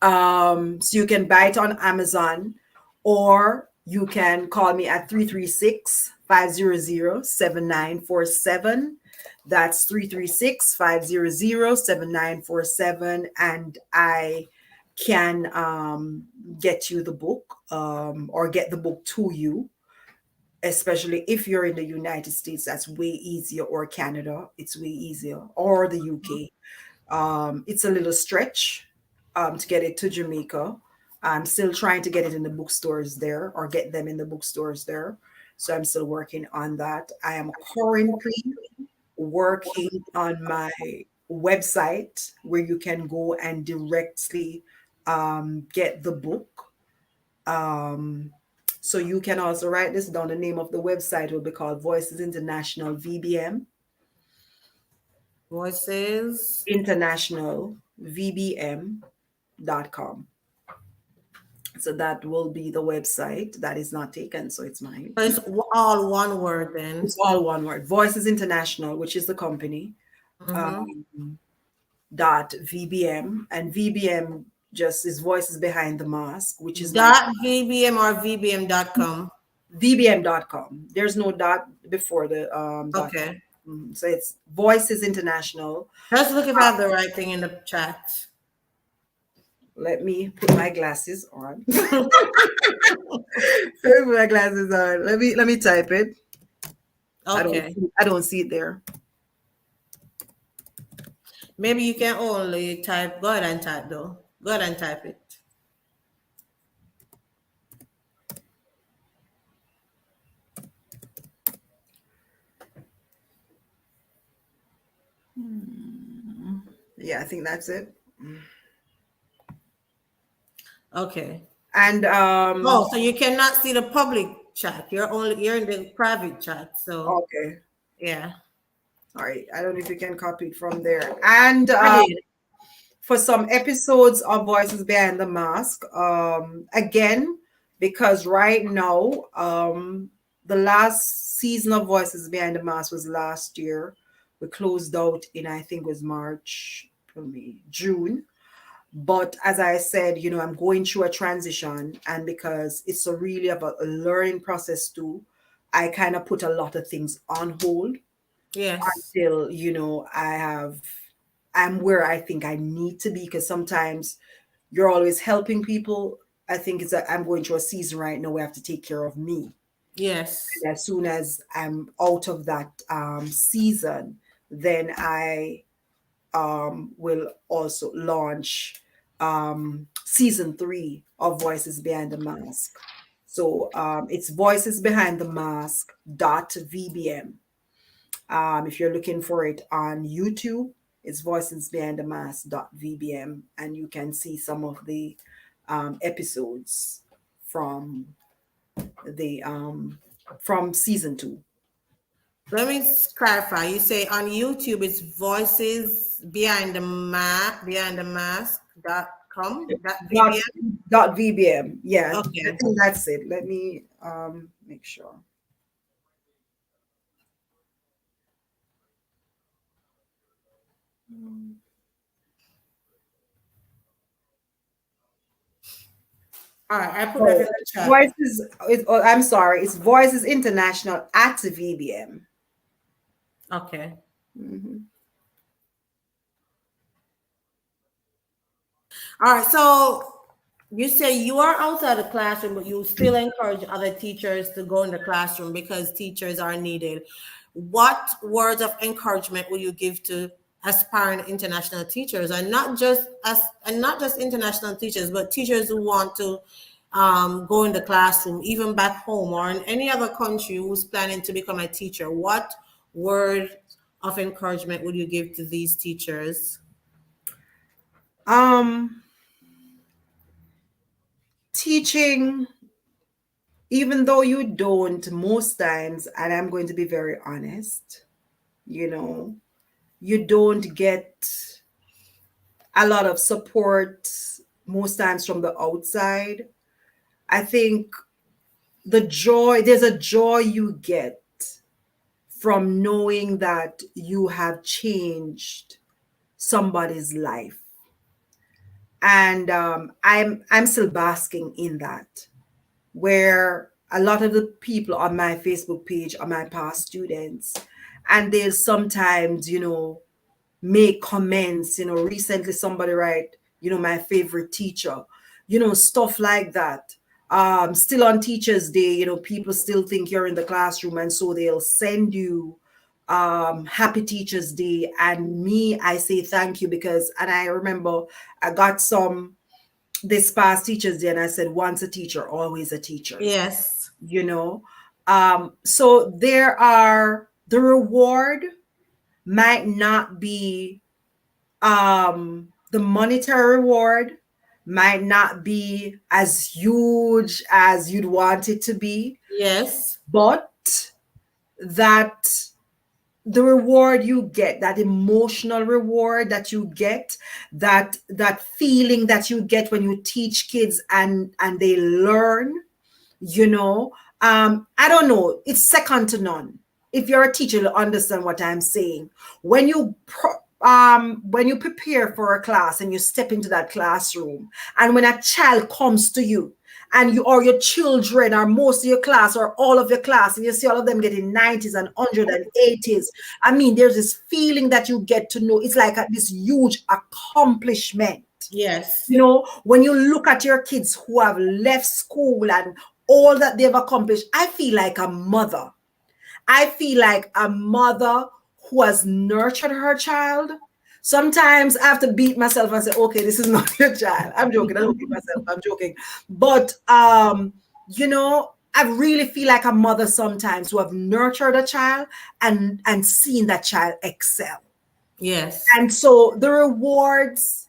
So you can buy it on Amazon, or you can call me at 336-500-7947. That's 336-500-7947. And I can get you the book, or get the book to you, especially if you're in the United States. That's way easier, or Canada, it's way easier, or the UK. It's a little stretch to get it to Jamaica. I'm still trying to get it in the bookstores there, or get them in the bookstores there. So I'm still working on that. I am currently working on my website where you can go and directly get the book. So you can also write this down. The name of the website will be called Voices International VBM. Voices. International VBM.com. So that will be the website. That is not taken, so it's mine. So it's all one word then. It's all one word. Voices International, which is the company, Mm-hmm. dot VBM. And VBM just is Voices Behind the Mask, which is my Dot VBM or VBM.com. VBM.com. There's no dot before the dot com. Okay. So it's Voices International. Let's look if I have the right thing in the chat. Let me put my glasses on. Let me put my glasses on. Let me type it. Okay. I don't see it there. Maybe you can only type. Go ahead and type though. Go ahead and type it. Yeah, I think that's it. Okay. And Oh, so you cannot see the public chat. You're in the private chat. So okay. yeah. All right. I don't know if you can copy it from there. And I did. for some episodes of Voices Behind the Mask, again, because right now, the last season of Voices Behind the Mask was last year. We closed out in, I think it was March, June. But as I said, I'm going through a transition, and because it's really about a learning process too, I kind of put a lot of things on hold Yes. until, I'm where I think I need to be, because sometimes you're always helping people. I think it's that I'm going through a season right now where I have to take care of me. Yes. And as soon as I'm out of that season, then I will also launch season 3 of Voices Behind the Mask. So it's Voices Behind the Mask .vbm. If you're looking for it on YouTube, it's Voices Behind the Mask .vbm, and you can see some of the episodes from the from season 2. Let me clarify. You say on YouTube it's voices behind the mask.com. .vbm. .vbm. Yeah, I Okay. think that's it. Let me make sure. All right, I put that in the chat. Voices, I'm sorry, it's Voices International at VBM. Okay. Mhm. All right. So you say you are outside the classroom, but you still encourage other teachers to go in the classroom because teachers are needed. What words of encouragement will you give to aspiring international teachers, and not just international teachers, but teachers who want to go in the classroom, even back home or in any other country who's planning to become a teacher? What word of encouragement would you give to these teachers? Teaching, even though you don't most times, and I'm going to be very honest, you don't get a lot of support most times from the outside. I think there's a joy you get from knowing that you have changed somebody's life. And I'm still basking in that, where a lot of the people on my Facebook page are my past students, and they'll sometimes make comments. Recently somebody write, my favorite teacher, stuff like that. Still on Teachers Day, people still think you're in the classroom, and so they'll send you happy Teachers Day. And me, I say thank you, because, and I remember I got some this past Teachers Day, and I said, once a teacher, always a teacher. Yes. So the reward might not be the monetary reward might not be as huge as you'd want it to be, Yes. but that the reward you get, that emotional reward that you get, that feeling that you get when you teach kids and they learn, I don't know, it's second to none. If you're a teacher, you'll understand what I'm saying. When you prepare for a class and you step into that classroom, and when a child comes to you and you or your children or most of your class or all of your class, and you see all of them getting 90s and 180s. I mean, there's this feeling that you get to know it's like this huge accomplishment. Yes. You know, when you look at your kids who have left school and all that they've accomplished, I feel like a mother. I feel like a mother who has nurtured her child. Sometimes I have to beat myself and say, okay, this is not your child. I'm joking. I don't beat myself. I'm joking. But you know, I really feel like a mother sometimes who have nurtured a child and seen that child excel. Yes. And so the rewards,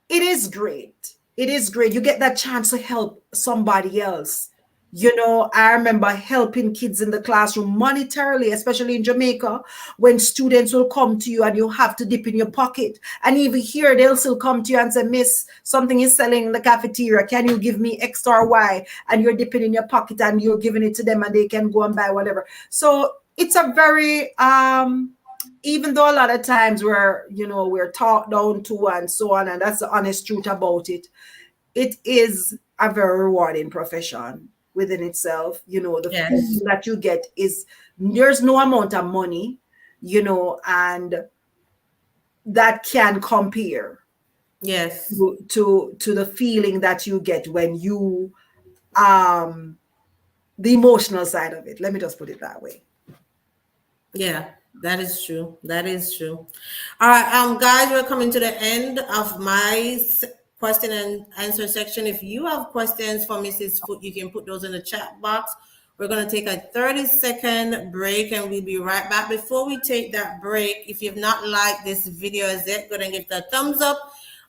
it is great. It is great. You get that chance to help somebody else. You know, I remember helping kids in the classroom monetarily, especially in Jamaica, when students will come to you and you have to dip in your pocket. And even here, they'll still come to you and say, Miss, something is selling in the cafeteria. Can you give me X or Y? And you're dipping in your pocket and you're giving it to them and they can go and buy whatever. So it's a very even though a lot of times we're talked down to and so on, and that's the honest truth about it, it is a very rewarding profession within itself. You know, the feeling Yes. that you get is there's no amount of money, you know, and that can compare Yes. to the feeling that you get when you the emotional side of it. Let me just put it that way. Yeah, that is true. That is true. All right, guys, we're coming to the end of my question and answer section. If you have questions for Mrs. Foote, you can put those in the chat box. We're going to take a 30-second break and we'll be right back. Before we take that break, if you've not liked this video as yet, go ahead and give it a thumbs up.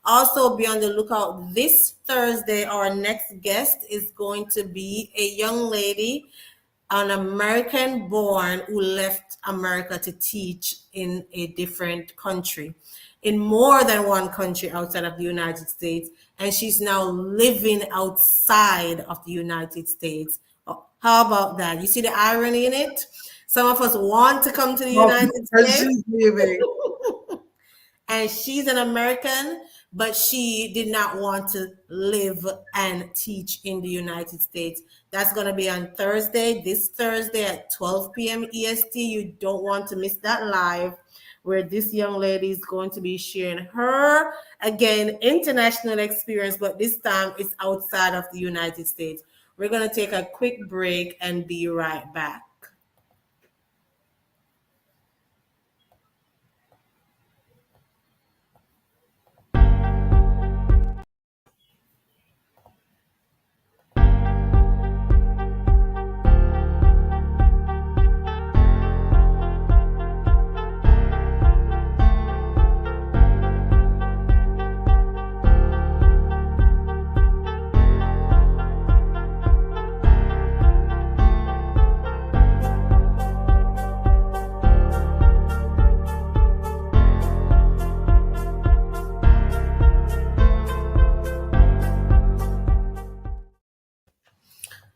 Also, be on the lookout. This Thursday, our next guest is going to be a young lady, an American born, who left America to teach in a different country, in more than one country outside of the United States. And she's now living outside of the United States. Oh, how about that? You see the irony in it? Some of us want to come to the United States. She's leaving. And she's an American, but she did not want to live and teach in the United States. That's going to be on Thursday, this Thursday at 12 p.m. EST. You don't want to miss that live, where this young lady is going to be sharing her, again, international experience, but this time it's outside of the United States. We're going to take a quick break and be right back.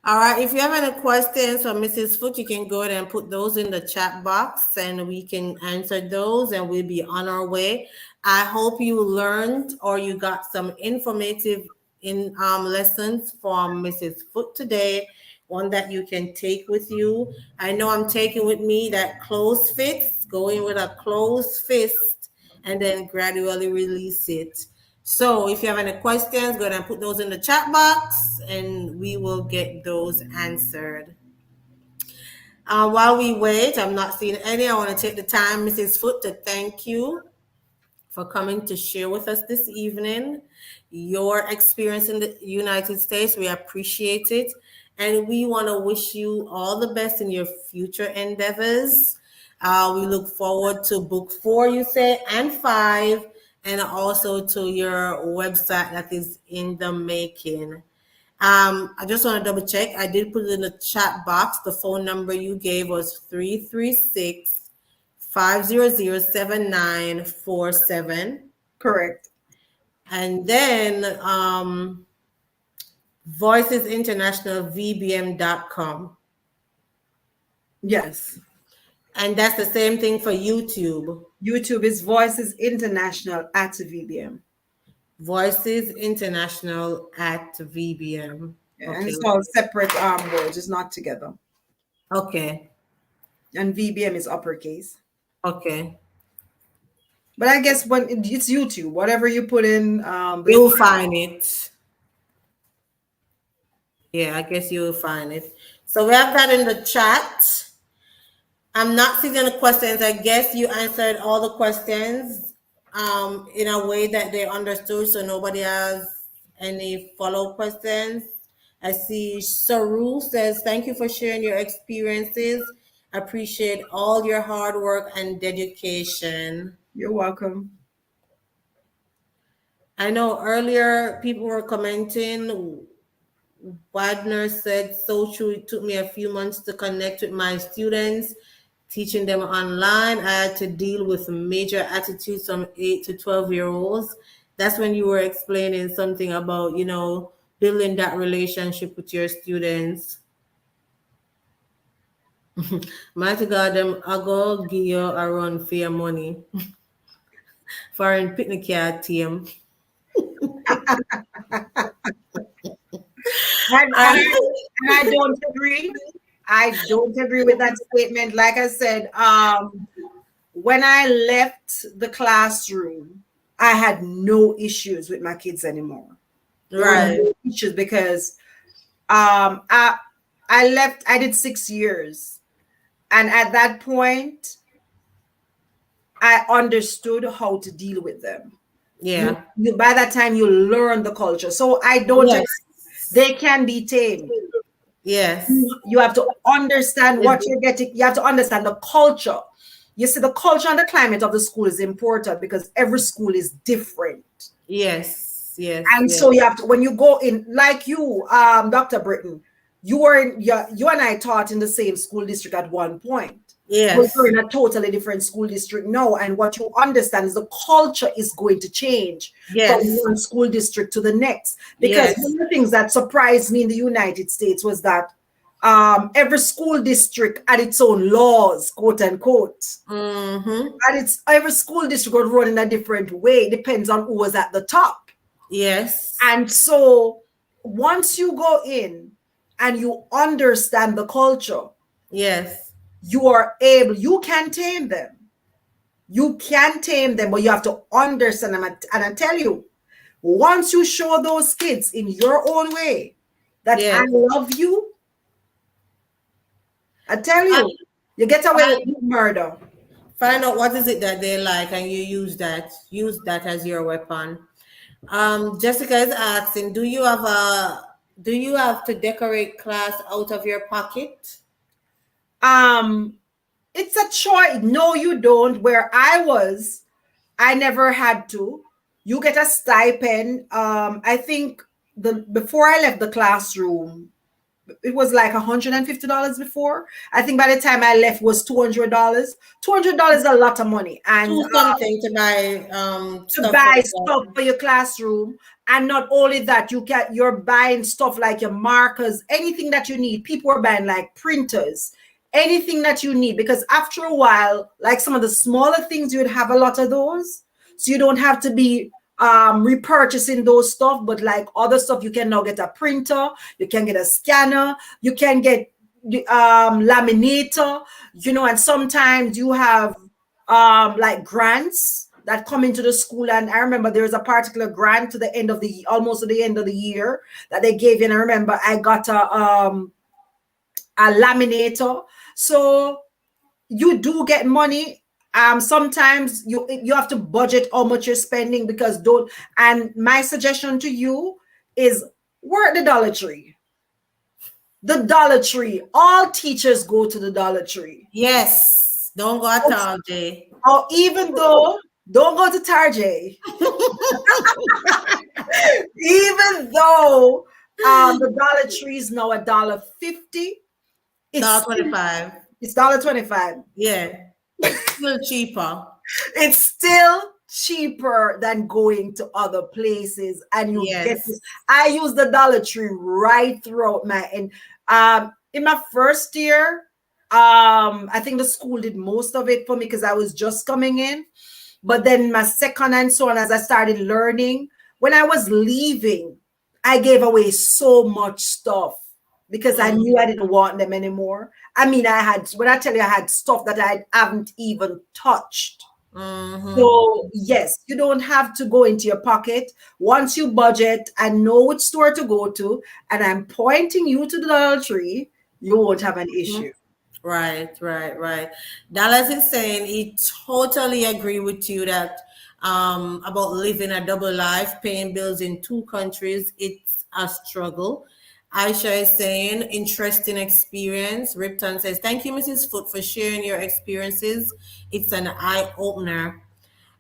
All right, if you have any questions for Mrs. Foote, you can go ahead and put those in the chat box and we can answer those and we'll be on our way. I hope you learned or you got some informative lessons from Mrs. Foote today, one that you can take with you. I know I'm taking with me that closed fist, going with a closed fist and then gradually release it. So if you have any questions, go ahead and put those in the chat box and we will get those answered. While we wait, I'm not seeing any. I want to take the time, Mrs. Foote, to thank you for coming to share with us this evening your experience in the United States. We appreciate it. And we want to wish you all the best in your future endeavors. We look forward to book 4, you say, and 5. And also to your website that is in the making. I just want to double check. I did put it in the chat box. The phone number you gave was 336-500-7947. Correct. And then voicesinternationalvbm.com. Yes. And that's the same thing for YouTube. YouTube is Voices International at VBM. Voices International at VBM. Yeah, and Okay. it's all separate words, it's not together. Okay. And VBM is uppercase. Okay. But I guess when it's YouTube, whatever you put in, You'll find it. Yeah, I guess you'll find it. So we have that in the chat. I'm not seeing the questions. I guess you answered all the questions in a way that they understood, so nobody has any follow-up questions. I see Saru says, thank you for sharing your experiences. Appreciate all your hard work and dedication. you're welcome. I know earlier people were commenting. Wagner said, so true. It took me a few months to connect with my students, teaching them online. I had to deal with major attitudes from 8 to 12-year-olds. That's when you were explaining something about, building that relationship with your students. Mighty God, them I go give you around for your money. Foreign picnic card team. And I don't agree. I don't agree with that statement. Like I said, when I left the classroom, I had no issues with my kids anymore. There were Right. no issues because I left, I did 6 years. And at that point, I understood how to deal with them. Yeah. You by that time you learn the culture. So I don't agree. Yes. They can be tamed. Yes. You have to understand what you're getting. You have to understand the culture. You see, the culture and the climate of the school is important because every school is different. Yes. Yes. And Yes. so you have to, when you go in, like you, Dr. Britton, you and I taught in the same school district at one point. But Yes. you're in a totally different school district now. And what you understand is the culture is going to change from Yes. one school district to the next. Because Yes. one of the things that surprised me in the United States was that every school district had its own laws, quote unquote. Mm-hmm. And every school district would run in a different way, depends on who was at the top. Yes. And so once you go in and you understand the culture, Yes. you can tame them. You can tame them, but you have to understand them. And I tell you, once you show those kids in your own way that Yes. I love you, I tell you, you get away with murder. Find out what is it that they like, and you use that. Use that as your weapon. Jessica is asking, do you have to decorate class out of your pocket? It's a choice. No, you don't. Where I was, I never had to. You get a stipend. I think before I left the classroom, it was like $150 before. I think by the time I left was $200. $200 is a lot of money. And Do something to buy to stuff for buy the stuff for your classroom. And not only that, you're buying stuff like your markers, anything that you need. People are buying like printers, anything that you need, because after a while, like some of the smaller things, you'd have a lot of those. So you don't have to be repurchasing those stuff, but like other stuff, you can now get a printer, you can get a scanner, you can get laminator, and sometimes you have like grants that come into the school. And I remember there was a particular grant to the end of almost to the end of the year that they gave you. And I remember I got a laminator. So you do get money. Sometimes you have to budget how much you're spending, because and my suggestion to you is work the Dollar Tree. The Dollar Tree. All teachers go to the Dollar Tree. Yes. Don't go at all, Jay. Or even though, don't go to Tarjay. Even though the Dollar Tree is now $1.50. $1.25. It's $1.25. Yeah. Still cheaper. It's still cheaper than going to other places. And you get this. I use the Dollar Tree right throughout in my first year, I think the school did most of it for me because I was just coming in. But then my second and so on, as I started learning, when I was leaving, I gave away so much stuff because I knew I didn't want them anymore. I mean, I had, when I tell you I had stuff that I haven't even touched. So, yes, you don't have to go into your pocket. Once you budget and know which store to go to, and I'm pointing you to the Dollar Tree, you won't have an issue. Right, right, right. Dallas is saying he totally agree with you that about living a double life, paying bills in two countries, it's a struggle. Aisha is saying interesting experience. Ripton says, thank you, Mrs. Foote, for sharing your experiences. It's an eye opener.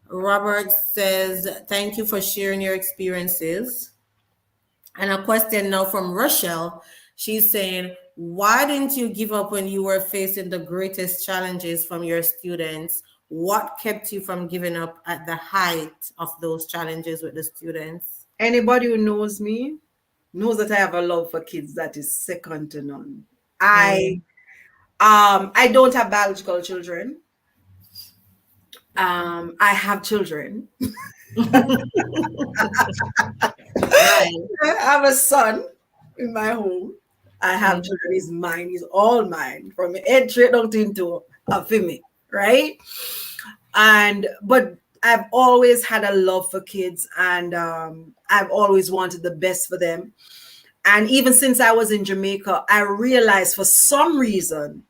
Robert says, thank you for sharing your experiences. And a question now from Rochelle. She's saying, why didn't you give up when you were facing the greatest challenges from your students? What kept you from giving up at the height of those challenges with the students? Anybody who knows me knows that I have a love for kids that is second to none. Mm, I don't have biological children. I have children. right. I have a son in my home. I have Mm, children. He's mine. He's all mine. From head straight down to into a female, right? And but I've always had a love for kids, and I've always wanted the best for them. And even since I was in Jamaica, I realized for some reason,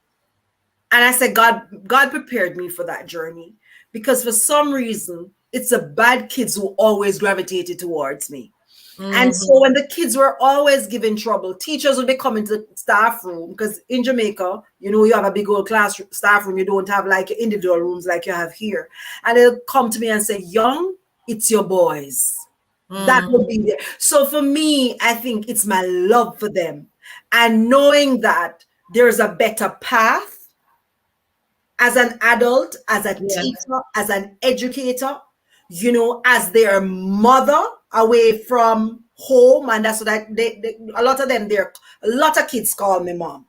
and I said, God prepared me for that journey because for some reason, it's the bad kids who always gravitated towards me. And so mhm. when the kids were always giving trouble, teachers would be coming to the staff room because in Jamaica, you have a big old class staff room. You don't have like individual rooms like you have here. And they'll come to me and say, Young, it's your boys. That would be there. So for me, I think it's my love for them and knowing that there's a better path as an adult, as a Yes, teacher, as an educator, as their mother away from home. And that's what a lot of them, a lot of kids call me mom,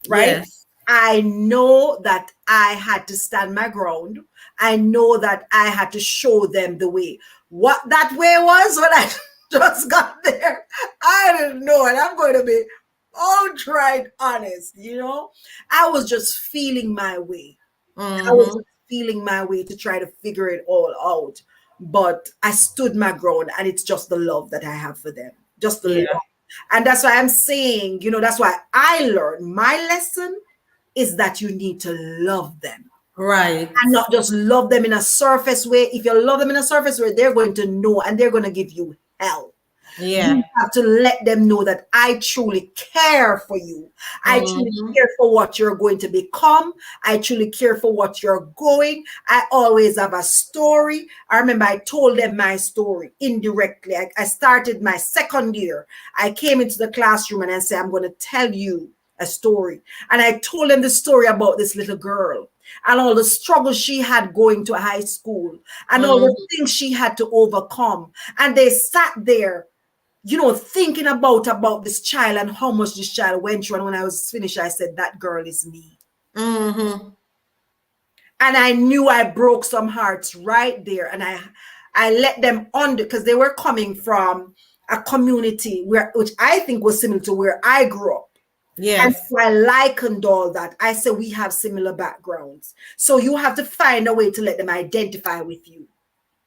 right? yes. I know that I had to stand my ground. I know that I had to show them the way. What that way was when I just got there, I didn't know. And I'm going to be outright honest. I was just feeling my way. I was Mm-hmm. just feeling my way to try to figure it all out. But I stood my ground, and it's just the love that I have for them. Just the Yeah, love. And that's why I'm saying, that's why I learned my lesson is that you need to love them right. and not just love them in a surface way. If you love them in a surface way, they're going to know and they're going to give you hell. You Yeah. have to let them know that I truly care for you. I truly Mm-hmm. care for what you're going to become. I truly care for what you're going. I always have a story. I remember I told them my story indirectly. I started my second year. I came into the classroom and I said, I'm going to tell you a story. And I told them the story about this little girl and all the struggles she had going to high school and all the Mm-hmm. things she had to overcome. And they sat there thinking about this child and how much this child went through. And when I was finished, I said, that girl is me. Mm-hmm. And I knew I broke some hearts right there. And I let them under because they were coming from a community which I think was similar to where I grew up. And Yes. so I likened all that. I said, we have similar backgrounds. So you have to find a way to let them identify with you.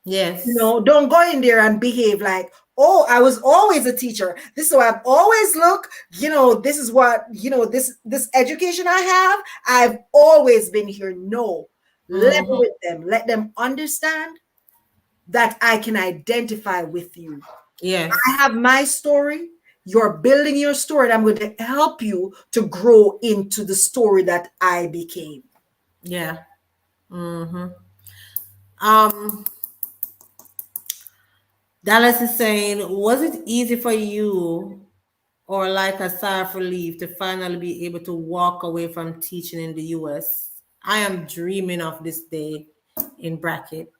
Yes. Don't go in there and behave like, oh, I was always a teacher. This is what I've always looked. This is what, this education I have. I've always been here. No, level Mm-hmm. with them. Let them understand that I can identify with you. I Yes. have my story. You're building your story, and I'm going to help you to grow into the story that I became. Yeah. Mm-hmm. Um, Dallas is saying, was it easy for you or like a sigh of relief to finally be able to walk away from teaching in the US? I am dreaming of this day in bracket.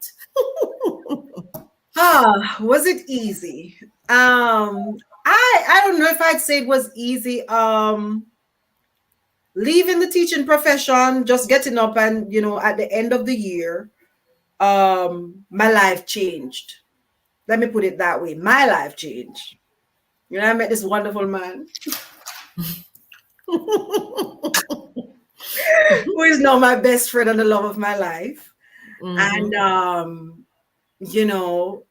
Was it easy? I don't know if I'd say it was easy. Leaving the teaching profession, just getting up and at the end of the year, my life changed. let me put it that way, my life changed. You know, I met this wonderful man who is now my best friend and the love of my life. And you know,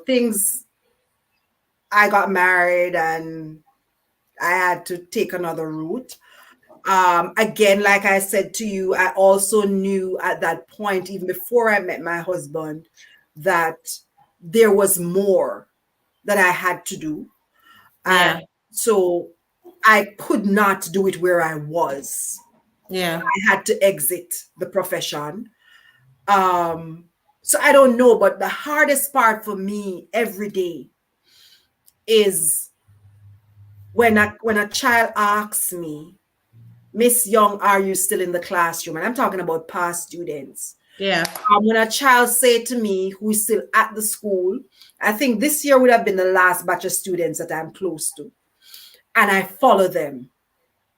things, I got married and I had to take another route. Again, like I said to you, I also knew at that point, even before I met my husband, that there was more that I had to do. And Yeah. so I could not do it where I was. Yeah. I had to exit the profession. So I don't know, but the hardest part for me every day is when a child asks me, Miss Young, are you still in the classroom? And I'm talking about past students. Yeah. When a child say to me who is still at the school, I think this year would have been the last batch of students that I'm close to. And I follow them.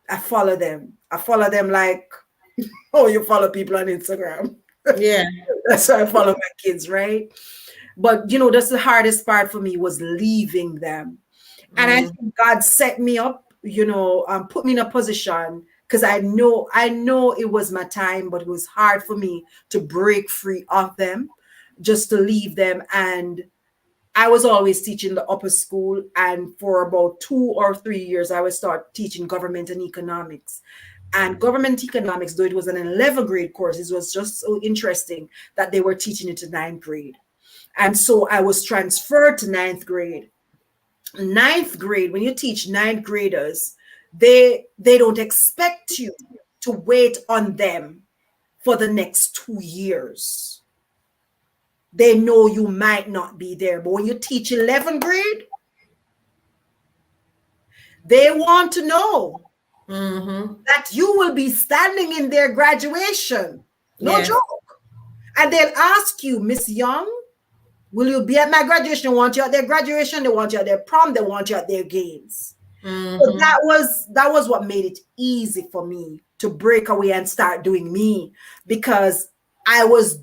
I follow them. I follow them like, oh, you follow people on Instagram. Yeah. That's why I follow my kids, right? But that's the hardest part for me, was leaving them. And I think God set me up, put me in a position, because I know it was my time, but it was hard for me to break free of them, just to leave them. And I was always teaching the upper school, and for about 2 or 3 years, I would start teaching government and economics. And government economics, though it was an 11th grade course, it was just so interesting that they were teaching it to 9th grade. And so I was transferred to 9th grade. 9th grade, when you teach 9th graders, they don't expect you to wait on them for the next 2 years. They know you might not be there. But when you teach 11th grade, they want to know that you will be standing in their graduation. No Yes. joke. And they'll ask you, Miss Young, will you be at my graduation? They want you at their graduation. They want you at their prom. They want you at their games. So that was what made it easy for me to break away and start doing me, because I was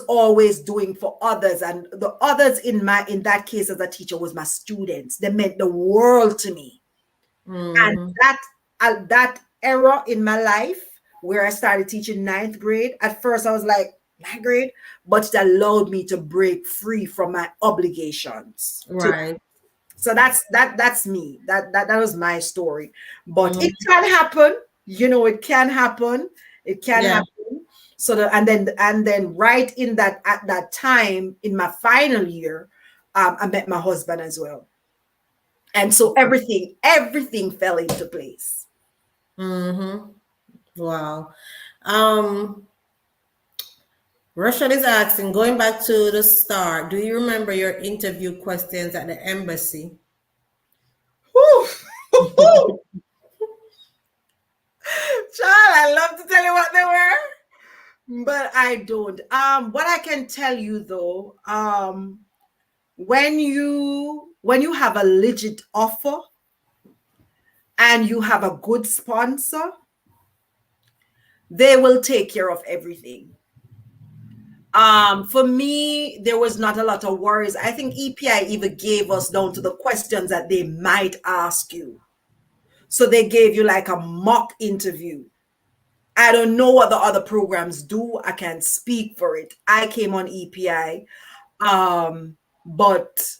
always doing for others, and the others in that case as a teacher was my students. They meant the world to me. And that era in my life where I started teaching 9th grade, at first I was like, 9th grade, but it allowed me to break free from my obligations. Right. So that's me. That was my story. But it can happen. It can happen. It can Yeah. happen. So and then right in that, at that time in my final year, I met my husband as well. And so everything fell into place. Wow. Rashad is asking, going back to the start, do you remember your interview questions at the embassy? Whew. Child, I love to tell you what they were, but I don't. What I can tell you though, when you have a legit offer and you have a good sponsor, they will take care of everything. For me, there was not a lot of worries. I think EPI even gave us down to the questions that they might ask you. So they gave you like a mock interview. I don't know what the other programs do. I can't speak for it. I came on EPI, but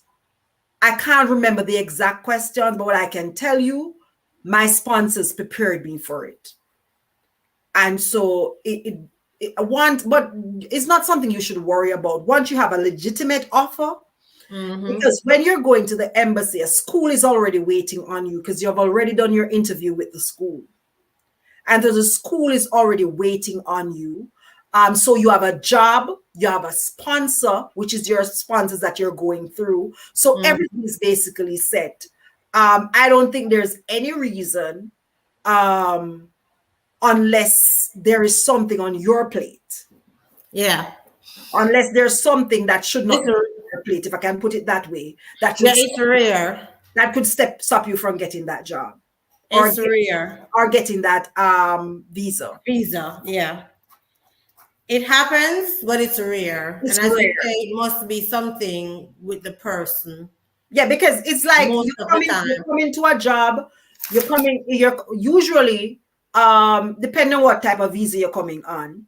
I can't remember the exact questions. But what I can tell you, my sponsors prepared me for it. And so but it's not something you should worry about once you have a legitimate offer. Because when you're going to the embassy, a school is already waiting on you because you've already done your interview with the school. And the school is already waiting on you. So you have a job, you have a sponsor, which is your sponsors that you're going through. So everything is basically set. I don't think there's any reason, unless there is something on your plate. Yeah. Unless there's something that should not It's be on your plate, if I can put it that way, that it's rare. that could stop you from getting that job, It's rare. or getting that visa. Visa. Yeah. It happens, but it's rare. And It's as you rare. say, it must be something with the person Yeah, because it's like most of the you're time. coming to a job, you're usually depending on what type of visa you're coming on.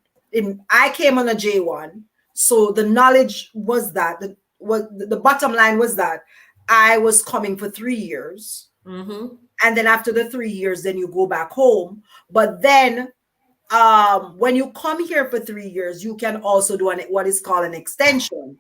I came on a J1, so the knowledge was that the bottom line was that I was coming for 3 years, Mm-hmm. and then after the 3 years, then you go back home. But then when you come here for 3 years, you can also do what is called an extension,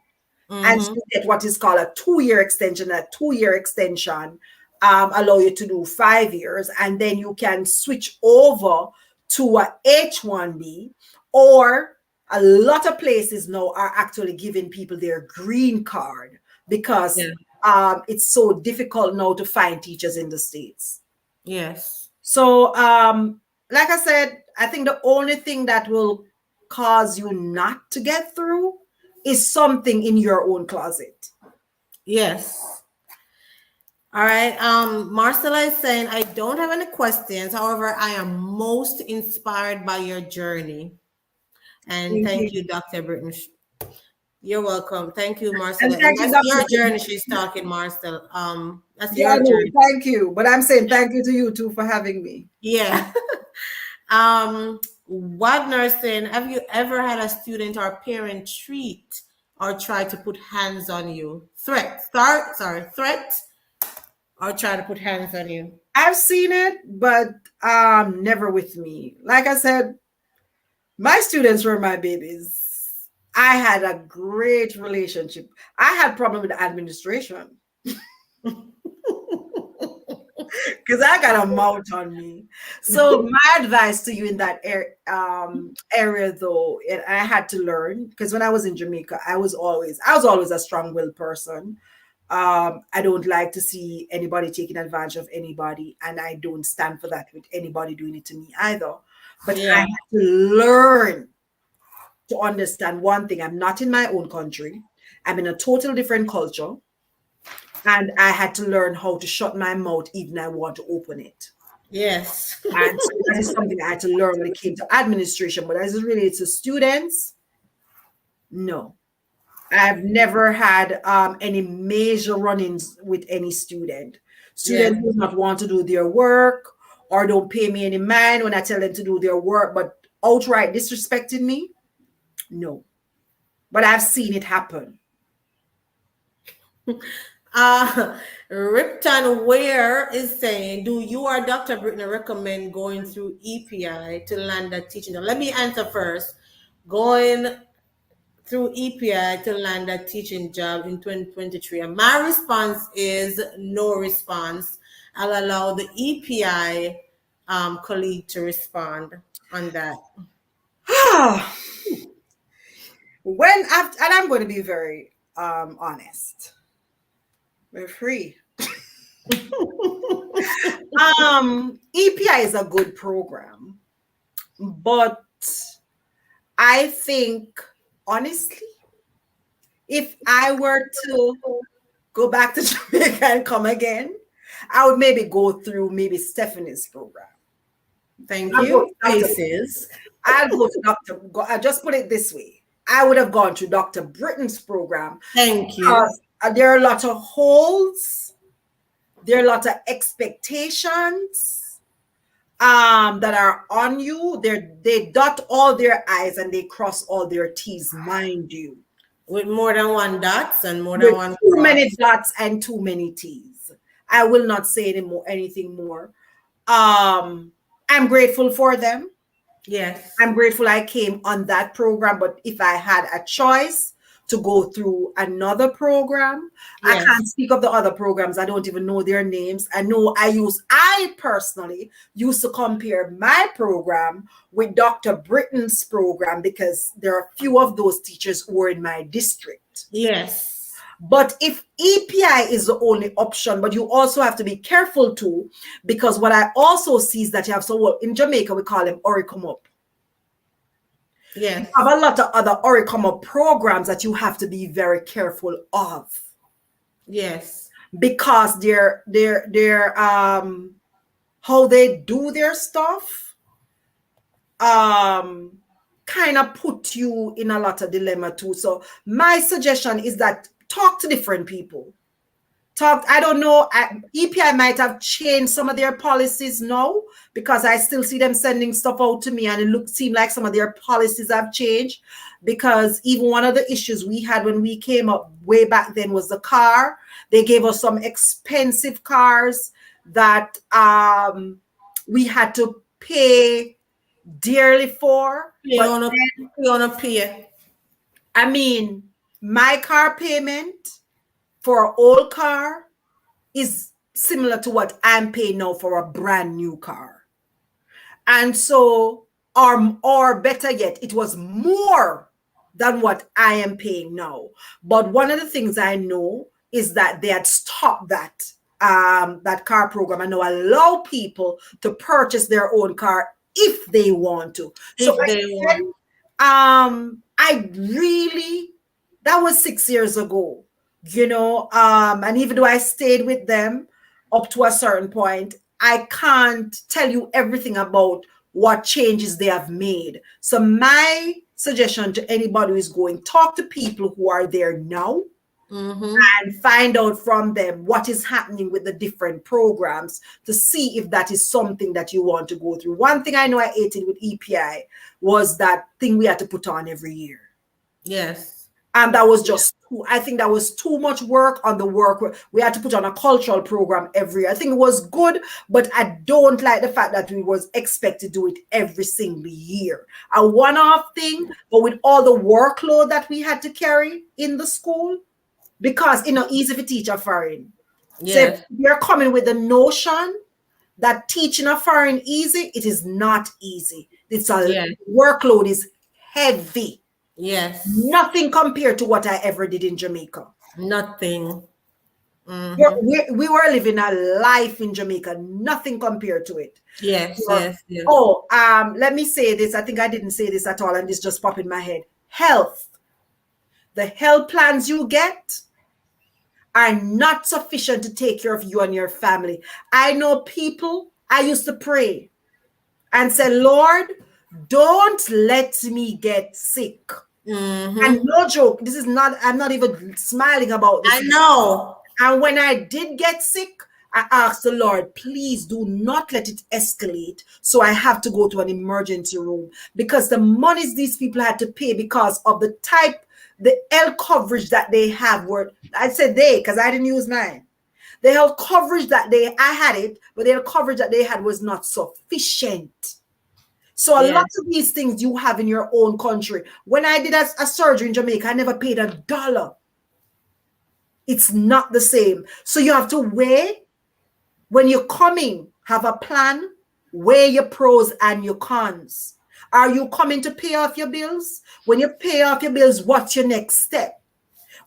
and Mm-hmm. you get what is called a 2 year extension. A 2 year extension allow you to do 5 years, and then you can switch over to a H1B, or a lot of places now are actually giving people their green card because Yeah. it's so difficult now to find teachers in the States. Yes. So, like I said, I think the only thing that will cause you not to get through is something in your own closet. Yes. All right. Marcella is saying, I don't have any questions. However, I am most inspired by your journey. And Thank thank you. you, Dr. Britton. You're welcome. Thank you, And Marcella. And thank you, that's Dr. your journey Goodman. she's talking, Marcella. That's Yeah, I your know. journey. Thank you. But I'm saying thank you to you too for having me. Yeah. Wagner saying, have you ever had a student or parent treat or try to put hands on you? Threat or try to put hands on you. I've seen it, but never with me. Like I said, my students were my babies. I had a great relationship. I had problem with the administration because I got a mouth on me. So my advice to you in that area, though, and I had to learn because when I was in Jamaica, I was always a strong-willed person. I don't like to see anybody taking advantage of anybody, and I don't stand for that with anybody doing it to me either. But I Yeah. had to learn to understand one thing: I'm not in my own country. I'm in a total different culture, and I had to learn how to shut my mouth even I want to open it. Yes. And so that is something I had to learn when it came to administration. But as it relates to students, no. I've never had any major run-ins with any student. Yes. Students do not want to do their work or don't pay me any mind when I tell them to do their work, but outright disrespecting me, no. But I've seen it happen. Ripton Ware is saying, do you or Dr. Brittany recommend going through EPI to land a teaching job? Let me answer first. Going through EPI to land a teaching job in 2023. And my response is no response. I'll allow the EPI colleague to respond on that. And I'm going to be very honest. We're free. EPI is a good program, but I think honestly, if I were to go back to Jamaica and come again, I would maybe go through maybe Stephanie's program. Thank I'll go you. to Dr. Faces. I'll go to I just put it this way. I would have gone to Dr. Britton's program Thank you. because there are a lot of holes, there are a lot of expectations that are on you. They dot all their I's and they cross all their T's, mind you. With more than one dots and more than With one too cross. many dots and too many T's. I will not say anything more. I'm grateful for them. Yes. I'm grateful I came on that program, but if I had a choice to go through another program, I Yes. can't speak of the other programs. I don't even know their names. I personally used to compare my program with Dr. Britton's program because there are a few of those teachers who were in my district. Yes. But if EPI is the only option, but you also have to be careful too, because what I also see is that you have in Jamaica, we call them Oricum Up. Yes. You have a lot of other Oricum Up programs that you have to be very careful of. Yes. Because they're how they do their stuff kind kind of put you in a lot of dilemma too. So my suggestion is that talk to different people. I don't know, EPI might have changed some of their policies now, because I still see them sending stuff out to me, and it seem like some of their policies have changed, because even one of the issues we had when we came up way back then was the car. They gave us some expensive cars that we had to pay dearly for. I mean, my car payment for an old car is similar to what I'm paying now for a brand new car. And so, or better yet, it was more than what I am paying now. But one of the things I know is that they had stopped that car program and now allow people to purchase their own car if they want to. I really, that was 6 years ago, you know, and even though I stayed with them up to a certain point, I can't tell you everything about what changes they have made. So my suggestion to anybody who is going, talk to people who are there now, and find out from them what is happening with the different programs to see if that is something that you want to go through. One thing I know I hated with EPI was that thing we had to put on every year. Yes. And that was just, I think that was too much work on the work. We had to put on a cultural program every year. I think it was good, but I don't like the fact that we was expected to do it every single year. A one-off thing, but with all the workload that we had to carry in the school, because it's not easy to teach a foreign. Yes. So if you're coming with the notion that teaching a foreign easy, it is not easy. It's workload is heavy. Yes. Nothing compared to what I ever did in Jamaica. Nothing. We were living a life in Jamaica. Nothing compared to it. Yes. Oh, let me say this. I think I didn't say this at all, and this just popped in my head. Health. The health plans you get are not sufficient to take care of you and your family. I know people, I used to pray and say, Lord, don't let me get sick. And no joke, this is not, I'm not even smiling about this. I know. And when I did get sick, I asked the Lord, please do not let it escalate. So I have to go to an emergency room, because the monies these people had to pay because of the health coverage that they have were, I said they, because I didn't use mine. The health coverage that I had it, but the health coverage that they had was not sufficient. So a lot of these things you have in your own country. When I did a surgery in Jamaica, I never paid $1. It's not the same. So you have to weigh, when you're coming, have a plan, weigh your pros and your cons. Are you coming to pay off your bills? When you pay off your bills, what's your next step?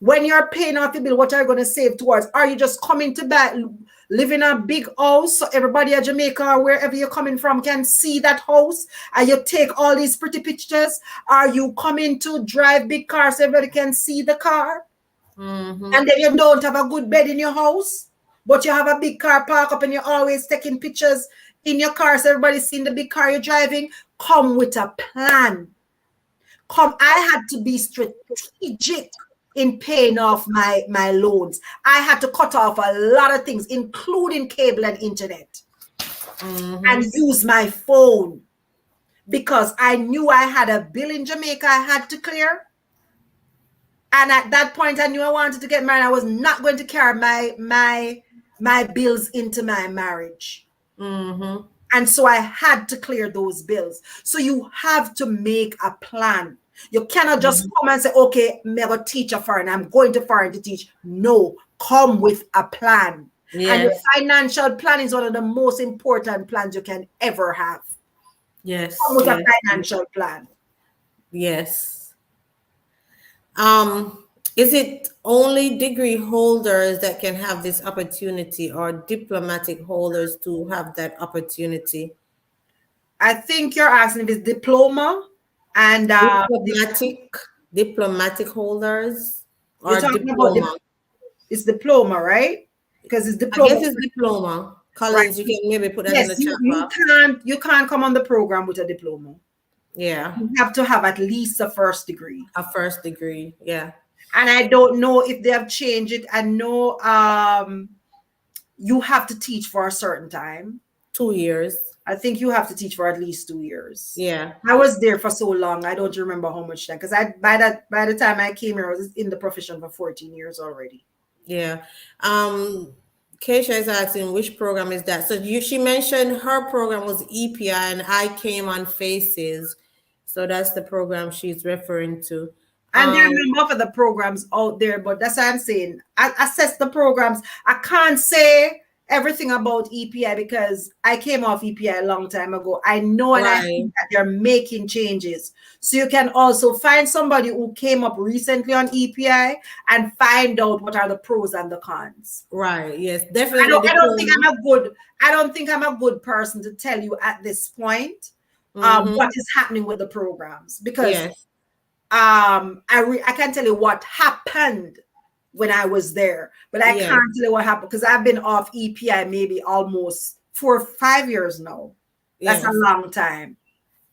When you're paying off your bill, what are you going to save towards? Are you just coming to live in a big house so everybody at Jamaica or wherever you're coming from can see that house and you take all these pretty pictures? Are you coming to drive big cars so everybody can see the car? And then you don't have a good bed in your house, but you have a big car park up and you're always taking pictures in your car so everybody's seeing the big car you're driving. Come with a plan. I had to be strategic in paying off my loans. I had to cut off a lot of things, including cable and internet, and use my phone, because I knew I had a bill in Jamaica I had to clear. And at that point, I knew I wanted to get married. I was not going to carry my bills into my marriage. And so I had to clear those bills. So you have to make a plan. You cannot just come and say, okay, I'm going to teach a foreign. I'm going to foreign to teach. No, come with a plan. Yes. And your financial plan is one of the most important plans you can ever have. Yes. Come with a financial plan. Yes. Is it only degree holders that can have this opportunity, or diplomatic holders to have that opportunity? I think you're asking if it's diploma and diplomatic holders, or diploma. It's diploma, right? Because it's diploma. I guess it's diploma. Collins, right. You can maybe put that in the chat box. You can't come on the program with a diploma. Yeah. You have to have at least a first degree. A first degree. Yeah. And I don't know if they have changed it. I know you have to teach for a certain time. 2 years. I think you have to teach for at least 2 years. Yeah. I was there for so long. I don't remember how much time because I by the time I came here, I was in the profession for 14 years already. Yeah. Keisha is asking which program is that. So she mentioned her program was EPI and I came on Faces. So that's the program she's referring to. And there are a number of other programs out there, but that's what I'm saying. I assess the programs. I can't say everything about EPI because I came off EPI a long time ago. I know and I think Right. that they're making changes. So you can also find somebody who came up recently on EPI and find out what are the pros and the cons. Right. Yes. Definitely I don't think diploma. I don't think I'm a good person to tell you at this point what is happening with the programs because Yes. I can tell you what happened when I was there, but I Yes. can't tell you what happened because I've been off EPI maybe almost 4 or 5 years now. That's a Yes. long time.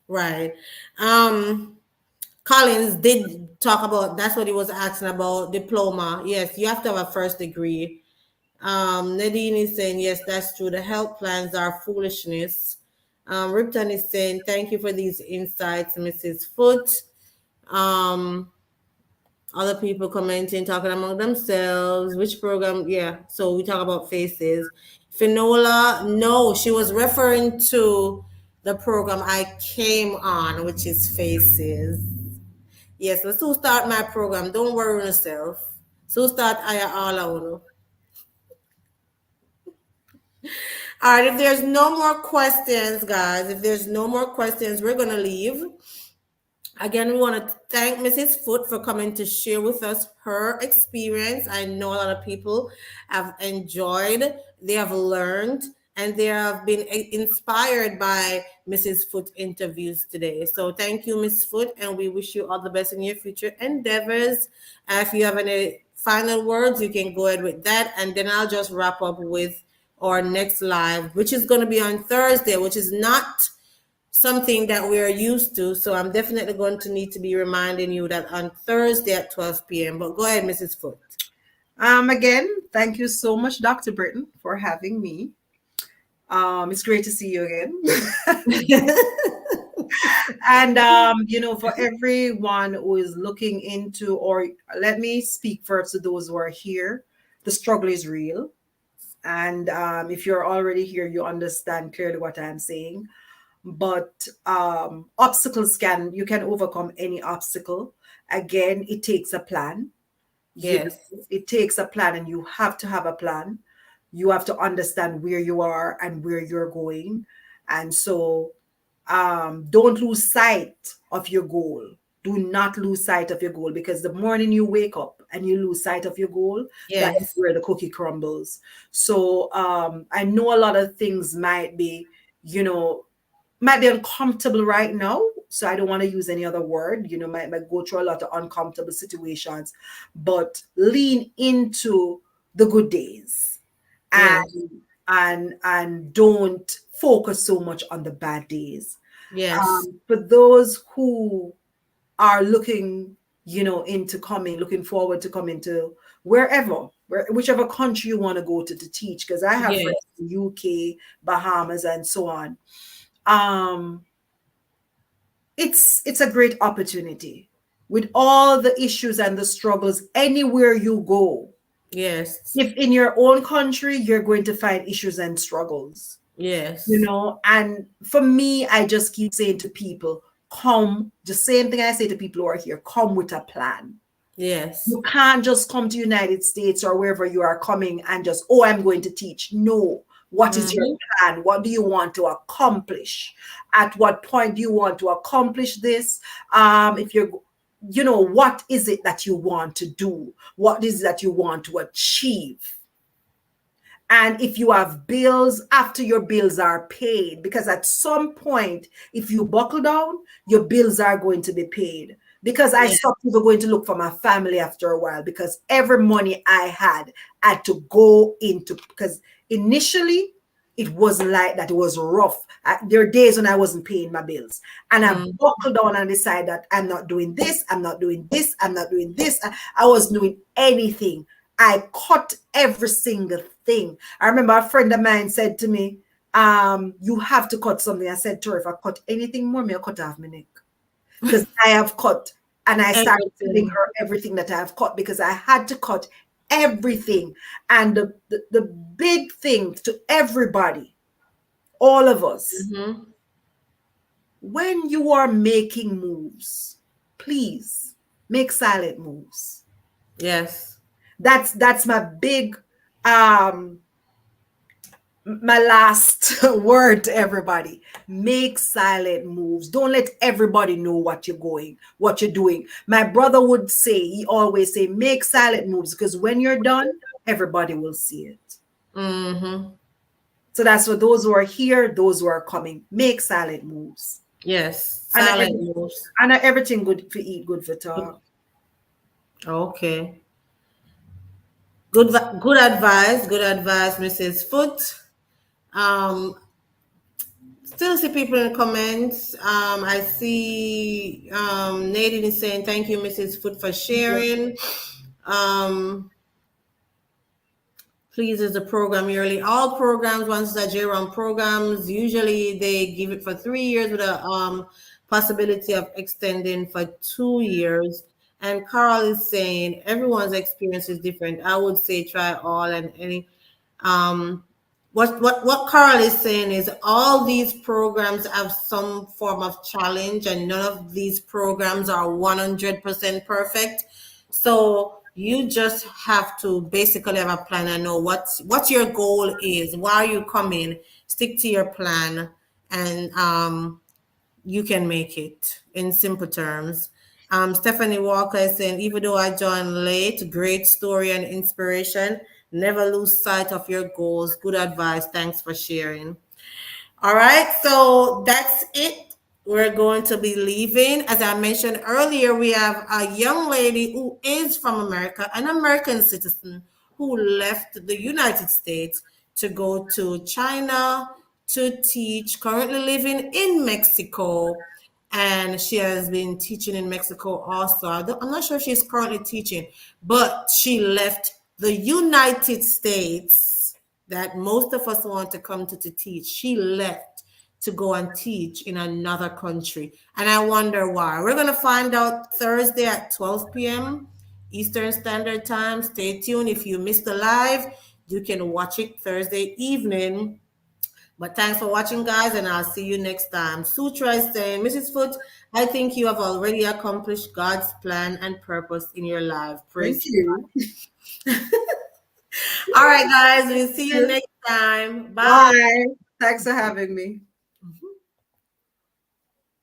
Right. Collins did talk about that's what he was asking about diploma. Yes, you have to have a first degree. Nadine is saying, yes, that's true. The health plans are foolishness. Ripton is saying, thank you for these insights, Mrs. Foote. Um, Other people commenting, talking among themselves. Which program? Yeah. So we talk about faces. Finola, no, she was referring to the program I came on, which is Faces. Yes, let's soon start my program. Don't worry yourself. So start I all I wanna. All right, if there's no more questions, guys, if there's no more questions, we're gonna leave. Again, we want to thank Mrs. Foote for coming to share with us her experience. I know a lot of people have enjoyed, they have learned, and they have been inspired by Mrs. Foote interviews today. So thank you, Ms. Foote, and we wish you all the best in your future endeavors. If you have any final words, you can go ahead with that, and then I'll just wrap up with our next live, which is going to be on Thursday, which is not something that we are used to. So I'm definitely going to need to be reminding you that on Thursday at 12 p.m. But go ahead, Mrs. Foote. Again, thank you so much, Dr. Britton, for having me. It's great to see you again. And for everyone who is looking into, or let me speak first to those who are here, the struggle is real. And if you're already here, you understand clearly what I'm saying. But you can overcome any obstacle. Again, it takes a plan. Yes. It takes a plan, and you have to have a plan. You have to understand where you are and where you're going. And so don't lose sight of your goal. Do not lose sight of your goal, because the morning you wake up and you lose sight of your goal, that is Yes. where the cookie crumbles. So I know a lot of things might be, uncomfortable right now. So I don't want to use any other word, might go through a lot of uncomfortable situations, but lean into the good days, Yes. and don't focus so much on the bad days. Yes. For those who are looking forward to coming to whichever country you want to go to teach, because I have Yes. friends in UK, Bahamas, and so on. um it's a great opportunity. With all the issues and the struggles, anywhere you go, Yes. if in your own country, you're going to find issues and struggles, Yes. and for me, I just keep saying to people, come, the same thing I say to people who are here, come with a plan. Yes. You can't just come to United States or wherever you are coming and just, oh, I'm going to teach. No. What is your Mm-hmm. plan? What do you want to accomplish? At what point do you want to accomplish this? If you're, what is it that you want to do? What is it that you want to achieve? And if you have bills, after your bills are paid, because at some point, if you buckle down, your bills are going to be paid. Because I Yeah. stopped even going to look for my family after a while, because every money I had to go into, because initially it wasn't like that. It was rough. There are days when I wasn't paying my bills, and I Mm. buckled down and decided that I'm not doing this, I'm not doing this, I'm not doing this. I wasn't doing anything. I cut every single thing. I remember a friend of mine said to me, you have to cut something. I said to her, if I cut anything more, me I cut off my neck. Because I have cut, and I started telling Everything. her everything that I have cut because I had to cut everything. And the big thing to everybody, all of us, Mm-hmm. when you are making moves, please make silent moves. Yes. That's my big um my last word to everybody. Make silent moves. Don't let everybody know what you're doing. My brother would say, he always say, make silent moves, because when you're done, everybody will see it. Mm-hmm. So that's for those who are here, those who are coming. Make silent moves. Yes. And Silent moves. everything good for eat, good for talk. Okay. Good advice. Good advice, Mrs. Foote. Um, Still see people in the comments. I see Nadine is saying thank you, Mrs. Foote, for sharing. Um, Please is a program yearly. All programs, once the J-Round programs, usually they give it for 3 years with a possibility of extending for 2 years. And Carl is saying everyone's experience is different. I would say try all and any. Um, what Carl is saying is all these programs have some form of challenge, and none of these programs are 100% perfect. So you just have to basically have a plan and know what your goal is. Why are you coming? Stick to your plan, and you can make it in simple terms. Stephanie Walker is saying, even though I joined late, great story and inspiration. Never lose sight of your goals. Good advice. Thanks for sharing. All right, so that's it. We're going to be leaving. As I mentioned earlier, we have a young lady who is from America, an American citizen who left the United States to go to China to teach, currently living in Mexico. And she has been teaching in Mexico also. I'm not sure she's currently teaching, but she left the United States that most of us want to come to teach. She left to go and teach in another country. And I wonder why. We're going to find out Thursday at 12 p.m. Eastern Standard Time. Stay tuned. If you missed the live, you can watch it Thursday evening. But thanks for watching, guys, and I'll see you next time. Sutra is saying, Mrs. Foote, I think you have already accomplished God's plan and purpose in your life. Thank Praise you. All right, guys. We'll see you next time. Bye. Bye. Thanks for having me.